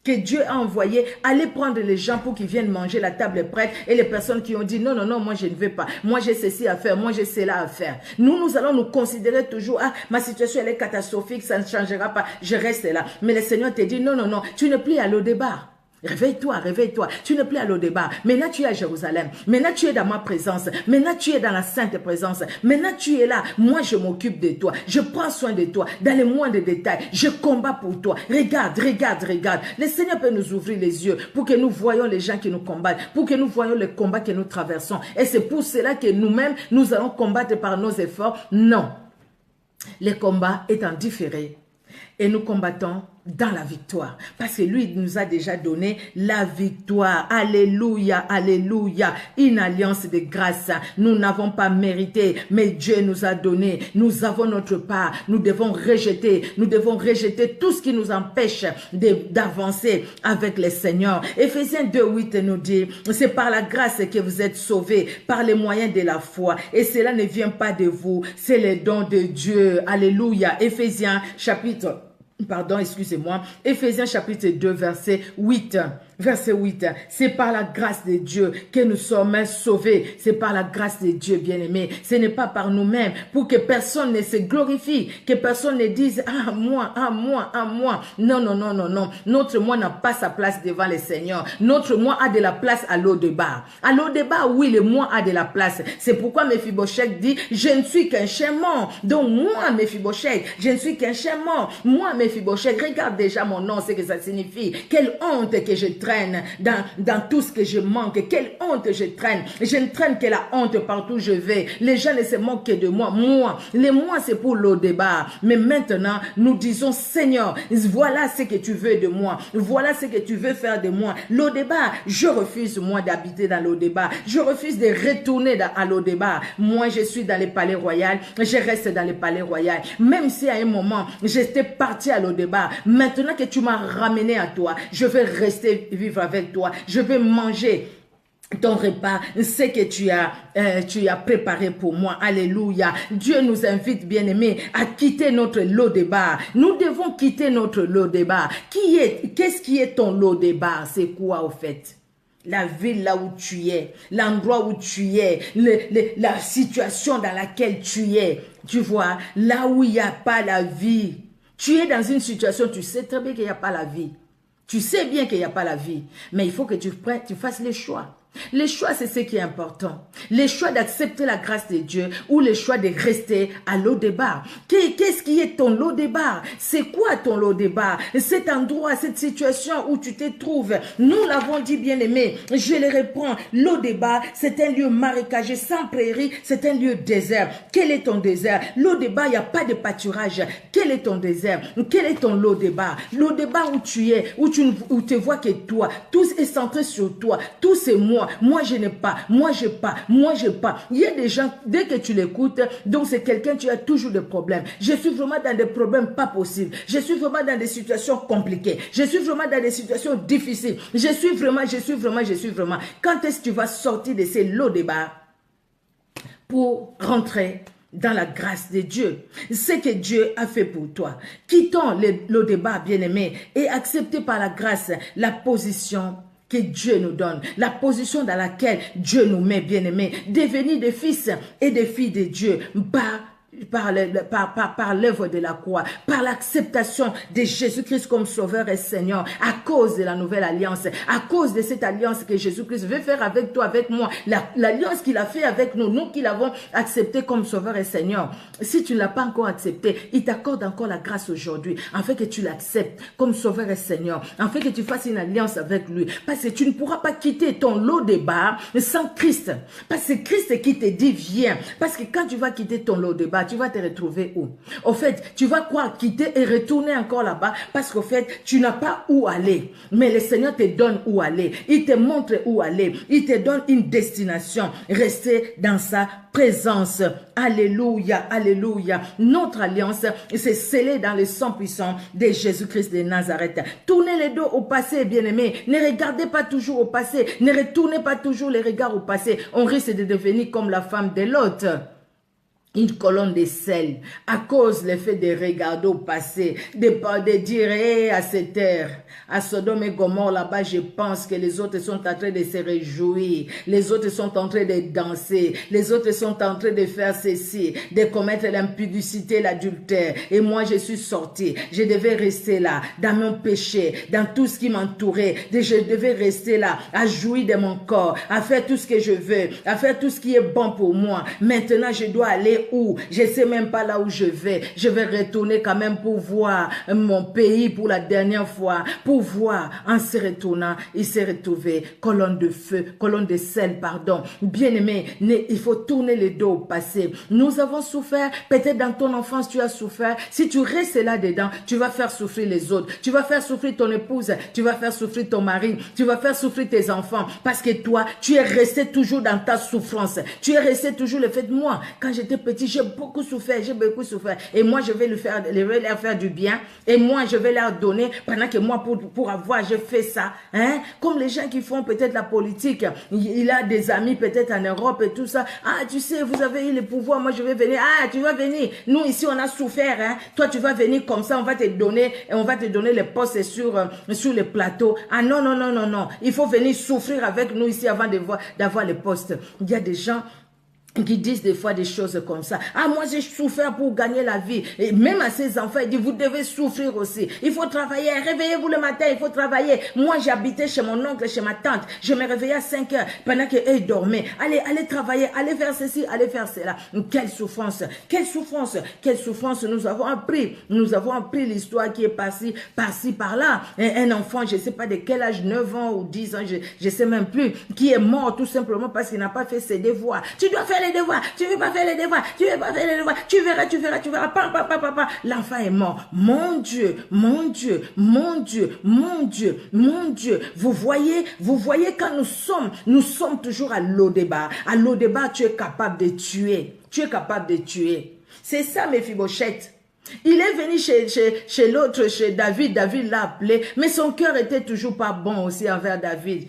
[SPEAKER 1] que Dieu a envoyées. Aller prendre les gens pour qu'ils viennent manger, la table est prête. Et les personnes qui ont dit non, non, non, moi je ne veux pas. Moi j'ai ceci à faire, moi j'ai cela à faire. Nous allons nous considérer toujours, ah, ma situation elle est catastrophique, ça ne changera pas, je reste là. Mais le Seigneur te dit non, non, non, tu n'es plus à l'O-Débar. Réveille-toi, réveille-toi. Tu n'es plus à l'O-Débar. Maintenant, tu es à Jérusalem. Maintenant, tu es dans ma présence. Maintenant, tu es dans la sainte présence. Maintenant, tu es là. Moi, je m'occupe de toi. Je prends soin de toi. Dans les moindres détails, je combats pour toi. Regarde, regarde, regarde. Le Seigneur peut nous ouvrir les yeux pour que nous voyions les gens qui nous combattent, pour que nous voyions les combats que nous traversons. Et c'est pour cela que nous-mêmes, nous allons combattre par nos efforts. Non. Le combat est en différé. Et nous combattons dans la victoire. Parce que lui nous a déjà donné la victoire. Alléluia, alléluia. Une alliance de grâce. Nous n'avons pas mérité, mais Dieu nous a donné. Nous avons notre part. Nous devons rejeter tout ce qui nous empêche d'avancer avec le Seigneur. Éphésiens 2:8 nous dit, c'est par la grâce que vous êtes sauvés, par les moyens de la foi. Et cela ne vient pas de vous, c'est le don de Dieu. Alléluia. Éphésiens chapitre Éphésiens chapitre 2, verset 8. Verset 8, c'est par la grâce de Dieu que nous sommes sauvés. C'est par la grâce de Dieu, bien-aimés. Ce n'est pas par nous-mêmes, pour que personne ne se glorifie, que personne ne dise « Ah, moi, ah, moi, ah, moi ». Non, non, non, non, non. Notre moi n'a pas sa place devant le Seigneur. Notre moi a de la place à l'O-Débar. À l'O-Débar, oui, le moi a de la place. C'est pourquoi Méphibosheth dit « Je ne suis qu'un chien mort ». Donc moi, Méphibosheth, je ne suis qu'un chien mort. Moi, Mephibosheth, regarde déjà mon nom, ce que ça signifie. Quelle honte que je traîne dans tout ce que je manque. Quelle honte je traîne. Je ne traîne que la honte partout où je vais. Les gens ne se moquent que de moi. Moi, c'est pour Lo-Débar. Mais maintenant, nous disons, Seigneur, voilà ce que tu veux de moi. Voilà ce que tu veux faire de moi. Lo-Débar, je refuse, moi, d'habiter dans Lo-Débar. Je refuse de retourner à Lo-Débar. Moi, je suis dans les palais royaux. Je reste dans les palais royaux. Même si à un moment, j'étais parti à Lo-Débar. Maintenant que tu m'as ramené à toi, je vais rester vivre avec toi. Je vais manger ton repas, ce que tu as préparé pour moi. Alléluia. Dieu nous invite, bien-aimés, à quitter notre Lo-Débar. Nous devons quitter notre Lo-Débar. Qu'est-ce qui est ton Lo-Débar? C'est quoi au fait? La ville là où tu es, l'endroit où tu es, la situation dans laquelle tu es. Tu vois, là où il n'y a pas la vie. Tu es dans une situation, tu sais très bien qu'il n'y a pas la vie. Tu sais bien qu'il n'y a pas la vie. Mais il faut que tu fasses les choix. Les choix, c'est ce qui est important. Les choix d'accepter la grâce de Dieu ou les choix de rester à Lo-Débar. Qu'est-ce qui est ton Lo-Débar? C'est quoi ton Lo-Débar? Cet endroit, cette situation où tu te trouves. Nous l'avons dit, bien-aimé, je le reprends. Lo-Débar, c'est un lieu marécageux, sans prairie, c'est un lieu désert. Quel est ton désert? Lo-Débar, il n'y a pas de pâturage. Quel est ton désert? Quel est ton Lo-Débar? Lo-Débar où tu es, où tu vois que toi, tout est centré sur toi, tout c'est moi. Moi, je n'ai pas. Moi, je pas. Moi, je pas. Il y a des gens, dès que tu l'écoutes, donc c'est quelqu'un, tu as toujours des problèmes. Je suis vraiment dans des problèmes pas possibles. Je suis vraiment dans des situations compliquées. Je suis vraiment dans des situations difficiles. Je suis vraiment. Quand est-ce que tu vas sortir de ces Lo-Débar pour rentrer dans la grâce de Dieu? Ce que Dieu a fait pour toi. Quittons Lo-Débar, bien-aimé, et acceptez par la grâce la position que Dieu nous donne, la position dans laquelle Dieu nous met, bien-aimés, devenir des fils et des filles de Dieu par l'œuvre de la croix, par l'acceptation de Jésus-Christ comme Sauveur et Seigneur, à cause de la nouvelle alliance, à cause de cette alliance que Jésus-Christ veut faire avec toi, avec moi, l'alliance qu'il a fait avec nous, nous qui l'avons accepté comme Sauveur et Seigneur. Si tu ne l'as pas encore accepté, il t'accorde encore la grâce aujourd'hui, afin que tu l'acceptes comme Sauveur et Seigneur, afin que tu fasses une alliance avec lui, parce que tu ne pourras pas quitter ton Lo-Débar sans Christ, parce que c'est Christ qui te dit viens, parce que quand tu vas quitter ton Lo-Débar, tu vas te retrouver où? Au fait, tu vas quoi? Quitter et retourner encore là-bas parce qu'au fait, tu n'as pas où aller. Mais le Seigneur te donne où aller. Il te montre où aller. Il te donne une destination. Rester dans sa présence. Alléluia, alléluia. Notre alliance, c'est scellé dans le sang puissant de Jésus-Christ de Nazareth. Tournez les dos au passé, bien-aimés. Ne regardez pas toujours au passé. Ne retournez pas toujours les regards au passé. On risque de devenir comme la femme de Lot. Une colonne de sel, à cause le fait de regarder au passé, de dire hey, à cette terre, à Sodome et Gomorrhe, là-bas, je pense que les autres sont en train de se réjouir, les autres sont en train de danser, les autres sont en train de faire ceci, de commettre l'impudicité, l'adultère, et moi je suis sorti, je devais rester là, dans mon péché, dans tout ce qui m'entourait, je devais rester là, à jouir de mon corps, à faire tout ce que je veux, à faire tout ce qui est bon pour moi. Maintenant, je dois aller où? Je ne sais même pas là où je vais retourner quand même pour voir mon pays pour la dernière fois, pour voir, en se retournant, il s'est retrouvé, colonne de feu, colonne de sel, pardon. Bien-aimé, il faut tourner les dos au passé. Nous avons souffert, peut-être dans ton enfance tu as souffert, si tu restes là-dedans, tu vas faire souffrir les autres, tu vas faire souffrir ton épouse, tu vas faire souffrir ton mari, tu vas faire souffrir tes enfants, parce que toi, tu es resté toujours dans ta souffrance, tu es resté toujours le fait de moi, quand j'étais petit, j'ai beaucoup souffert, et moi je vais leur faire du bien, et moi je vais leur donner, pendant que moi pour avoir, j'ai fait ça, hein, comme les gens qui font peut-être la politique, il a des amis peut-être en Europe et tout ça, ah tu sais, vous avez eu le pouvoir, moi je vais venir, ah tu vas venir, nous ici on a souffert, hein, toi tu vas venir comme ça, on va te donner les postes sur les plateaux, ah non, il faut venir souffrir avec nous ici avant d'avoir les postes. Il y a des gens, qui disent des fois des choses comme ça. Ah, moi j'ai souffert pour gagner la vie. Et même à ses enfants, il dit, vous devez souffrir aussi. Il faut travailler. Réveillez-vous le matin, il faut travailler. Moi, j'habitais chez mon oncle, chez ma tante. Je me réveillais à 5 heures pendant qu'eux dormaient. Allez travailler, allez faire ceci, allez faire cela. Quelle souffrance, quelle souffrance, quelle souffrance. Nous avons appris l'histoire qui est passée par-ci, par-là. Un enfant, je ne sais pas de quel âge, 9 ans ou 10 ans, je ne sais même plus, qui est mort tout simplement parce qu'il n'a pas fait ses devoirs. Tu dois faire les devoirs, tu ne veux pas faire les devoirs, tu ne veux pas faire les devoirs, tu verras, papa, l'enfant est mort. Mon Dieu, mon Dieu, mon Dieu, mon Dieu, mon Dieu. Vous voyez quand nous sommes toujours à l'O-débat. À l'O-débat, tu es capable de tuer. Tu es capable de tuer. C'est ça, Méphibosheth. Il est venu chez l'autre, chez David. David l'a appelé, mais son cœur était toujours pas bon aussi envers David.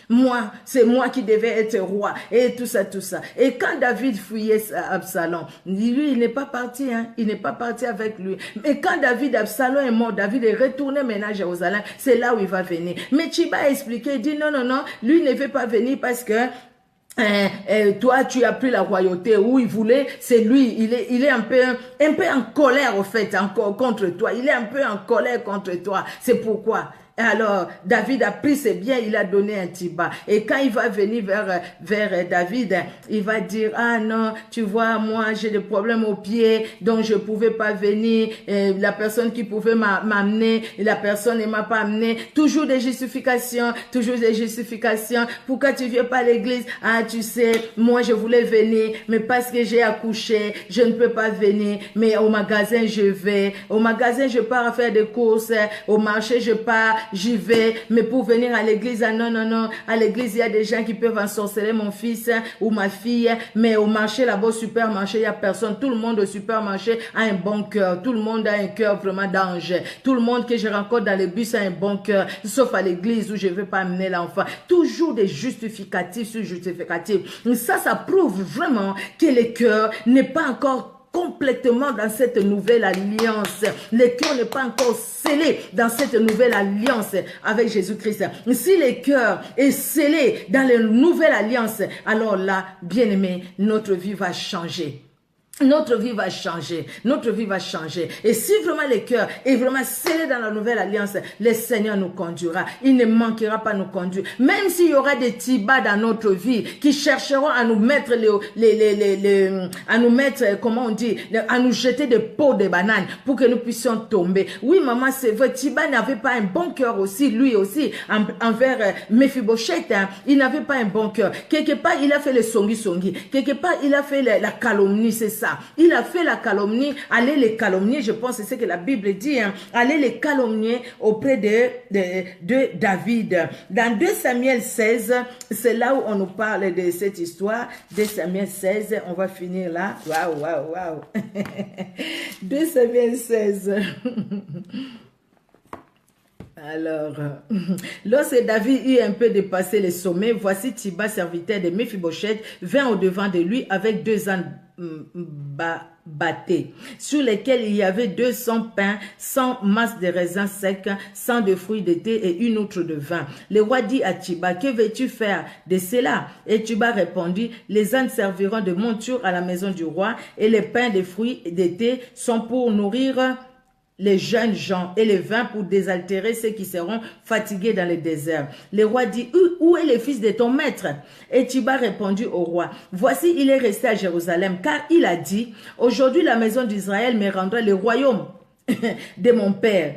[SPEAKER 1] Moi, c'est moi qui devais être roi et tout ça, tout ça. Et quand David fuyait Absalom, lui, il n'est pas parti, hein. Il n'est pas parti avec lui. Mais quand Absalom est mort, David est retourné maintenant à Jérusalem. C'est là où il va venir. Mais Tchiba a expliqué, il dit non, lui ne veut pas venir parce que toi, tu as pris la royauté où il voulait, c'est lui, il est un peu en colère au fait, contre toi. Il est un peu en colère contre toi. C'est pourquoi. Alors, David a pris ses biens, il a donné un Tchiba. Et quand il va venir vers David, il va dire, ah non, tu vois, moi, j'ai des problèmes aux pieds, donc je ne pouvais pas venir. Et la personne qui pouvait m'amener, la personne ne m'a pas amené. Toujours des justifications, toujours des justifications. Pourquoi tu ne viens pas à l'église? Ah, tu sais, moi, je voulais venir, mais parce que j'ai accouché, je ne peux pas venir. Mais au magasin, je vais. Au magasin, je pars faire des courses. Au marché, je pars. J'y vais, mais pour venir à l'église, ah non, à l'église, il y a des gens qui peuvent ensorceler mon fils ou ma fille, mais au marché, là-bas, au supermarché, il n'y a personne. Tout le monde au supermarché a un bon cœur. Tout le monde a un cœur vraiment d'ange. Tout le monde que je rencontre dans le bus a un bon cœur, sauf à l'église où je ne veux pas amener l'enfant. Toujours des justificatifs sur justificatifs. Ça prouve vraiment que le cœur n'est pas encore complètement dans cette nouvelle alliance. Le cœur n'est pas encore scellé dans cette nouvelle alliance avec Jésus-Christ. Si le cœur est scellé dans la nouvelle alliance, alors là, bien aimé, notre vie va changer. Notre vie va changer, notre vie va changer. Et si vraiment le cœur est vraiment scellé dans la nouvelle alliance, le Seigneur nous conduira. Il ne manquera pas nous conduire. Même s'il y aura des tibas dans notre vie qui chercheront à nous mettre comment on dit, à nous jeter des pots de bananes pour que nous puissions tomber. Oui, maman, c'est vrai, Tiba n'avait pas un bon cœur aussi, lui aussi, envers Méphibosheth, hein. Il n'avait pas un bon cœur. Quelque part, il a fait le songi. Quelque part, il a fait la calomnie, c'est ça. Il a fait la calomnie, aller les calomnier, je pense, c'est ce que la Bible dit, hein, aller les calomnier auprès de David. Dans 2 Samuel 16, c'est là où on nous parle de cette histoire. 2 Samuel 16, on va finir là. Waouh. 2 Samuel 16. Alors, lorsque David eut un peu dépassé les sommets, voici Tchiba, serviteur de Méphibosheth, vint au-devant de lui avec 2 ânes battés, sur lesquels il y avait 200 pains, 100 masses de raisins secs, 100 de fruits d'été et une outre de vin. Le roi dit à Tchiba, que veux-tu faire de cela? Et Tchiba répondit, les ânes serviront de monture à la maison du roi et les pains de fruits d'été sont pour nourrir les jeunes gens et les vins pour désaltérer ceux qui seront fatigués dans le désert. Le roi dit, où est le fils de ton maître? Et Tchiba répondit au roi, voici il est resté à Jérusalem, car il a dit, aujourd'hui la maison d'Israël me rendra le royaume de mon père.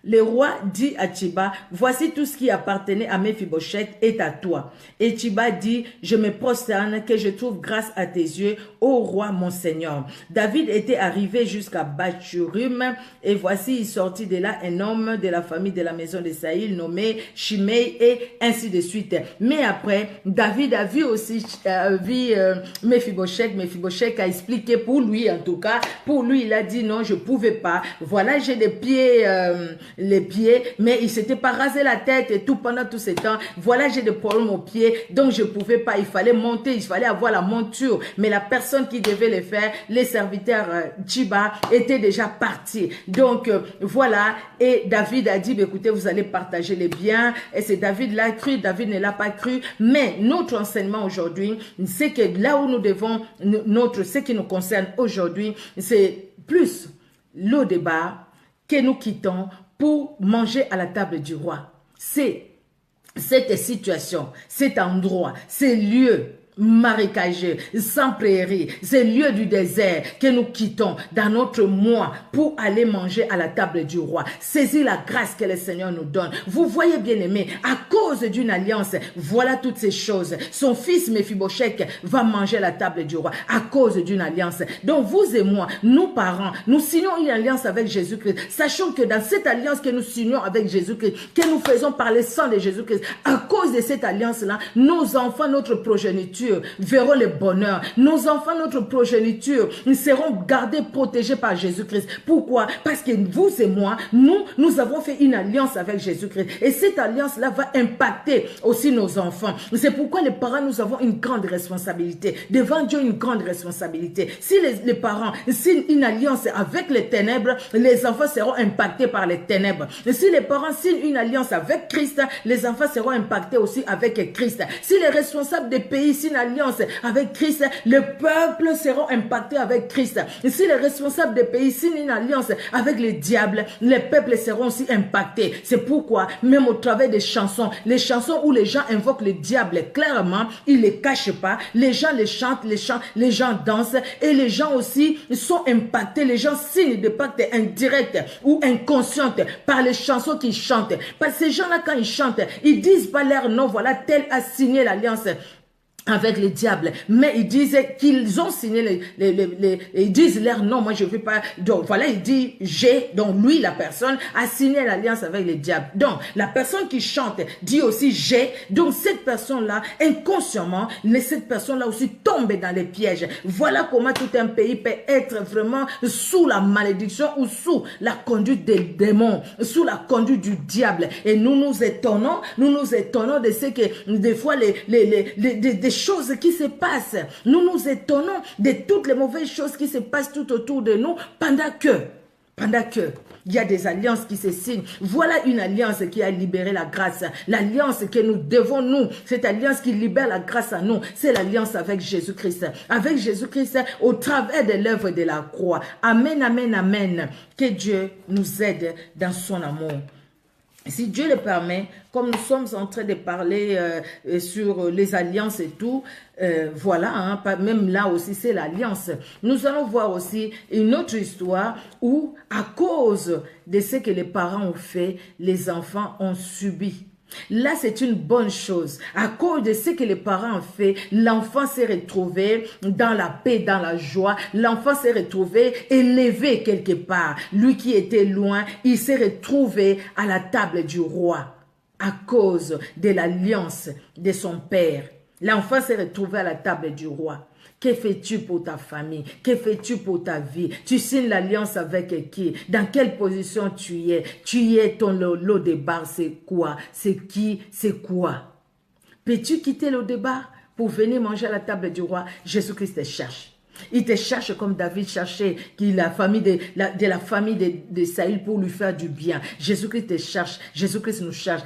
[SPEAKER 1] Le roi dit à Tchiba, voici tout ce qui appartenait à Méphibosheth est à toi. Et Tchiba dit, je me prosterne que je trouve grâce à tes yeux, ô roi mon Seigneur. David était arrivé jusqu'à Bachurim, et voici il sortit de là un homme de la famille de la maison de Saïl nommé Shimei, et ainsi de suite. Mais après, David a vu aussi Méphibosheth. Méphibosheth a expliqué pour lui, en tout cas, pour lui il a dit non, je ne pouvais pas. Voilà, j'ai des pieds les pieds, mais il s'était pas rasé la tête et tout pendant tout ce temps. Voilà, j'ai des problèmes aux pieds, donc je pouvais pas, il fallait monter, il fallait avoir la monture. Mais la personne qui devait le faire, les serviteurs Chiba, étaient déjà partis. Donc, voilà, et David a dit, écoutez, vous allez partager les biens. Et c'est David l'a cru, David ne l'a pas cru. Mais notre enseignement aujourd'hui, c'est que là où nous devons, ce qui nous concerne aujourd'hui, c'est plus le débat que nous quittons pour manger à la table du roi. C'est cette situation, cet endroit, ces lieux marécageux, sans prairie, ces lieux du désert que nous quittons dans notre mois pour aller manger à la table du roi. Saisir la grâce que le Seigneur nous donne. Vous voyez, bien aimé, à cause d'une alliance, voilà toutes ces choses. Son fils Mephibosheth va manger à la table du roi à cause d'une alliance. Donc vous et moi, nous parents, nous signons une alliance avec Jésus-Christ. Sachons que dans cette alliance que nous signons avec Jésus-Christ, que nous faisons par le sang de Jésus-Christ, à cause de cette alliance-là, nos enfants, notre progéniture, verront le bonheur. Nos enfants, notre progéniture, seront gardés, protégés par Jésus-Christ. Pourquoi? Parce que vous et moi, nous avons fait une alliance avec Jésus-Christ. Et cette alliance-là va impacter aussi nos enfants. C'est pourquoi les parents, nous avons une grande responsabilité. Devant Dieu, une grande responsabilité. Si les parents signent une alliance avec les ténèbres, les enfants seront impactés par les ténèbres. Et si les parents signent une alliance avec Christ, les enfants seront impactés aussi avec Christ. Si les responsables des pays signent alliance avec Christ, le peuple seront impactés avec Christ. Et si les responsables des pays signent une alliance avec le diable, les peuples seront aussi impactés. C'est pourquoi, même au travers des chansons, les chansons où les gens invoquent le diable, clairement, ils ne les cachent pas. Les gens les chantent, les gens dansent et les gens aussi sont impactés. Les gens signent des pactes indirects ou inconscientes par les chansons qu'ils chantent. Parce que ces gens-là, quand ils chantent, ils disent pas leur nom, voilà, tel a signé l'alliance avec le diable, mais ils disaient qu'ils ont signé ils disent leur nom, moi je ne veux pas, donc voilà, il dit j'ai, donc lui la personne a signé l'alliance avec le diable, donc la personne qui chante dit aussi j'ai, donc cette personne là inconsciemment, cette personne là aussi tombe dans les pièges. Voilà comment tout un pays peut être vraiment sous la malédiction ou sous la conduite des démons, sous la conduite du diable, et nous nous étonnons de ce que des fois des choses qui se passent. Nous nous étonnons de toutes les mauvaises choses qui se passent tout autour de nous pendant que il y a des alliances qui se signent. Voilà une alliance qui a libéré la grâce. L'alliance que nous devons, nous, cette alliance qui libère la grâce à nous, c'est l'alliance avec Jésus-Christ. Avec Jésus-Christ au travers de l'œuvre de la croix. Amen, amen, amen. Que Dieu nous aide dans son amour. Si Dieu le permet, comme nous sommes en train de parler sur les alliances et tout, voilà, hein, même là aussi c'est l'alliance. Nous allons voir aussi une autre histoire où, à cause de ce que les parents ont fait, les enfants ont subi. Là, c'est une bonne chose. À cause de ce que les parents ont fait, l'enfant s'est retrouvé dans la paix, dans la joie. L'enfant s'est retrouvé élevé quelque part. Lui qui était loin, il s'est retrouvé à la table du roi à cause de l'alliance de son père. L'enfant s'est retrouvé à la table du roi. Que fais-tu pour ta famille? Que fais-tu pour ta vie? Tu signes l'alliance avec qui? Dans quelle position tu es? Tu es ton lot de bar, c'est quoi? C'est qui? C'est quoi? Peux-tu quitter le débat pour venir manger à la table du roi? Jésus-Christ te cherche. Il te cherche comme David cherchait la famille de Saül pour lui faire du bien. Jésus-Christ te cherche. Jésus-Christ nous cherche.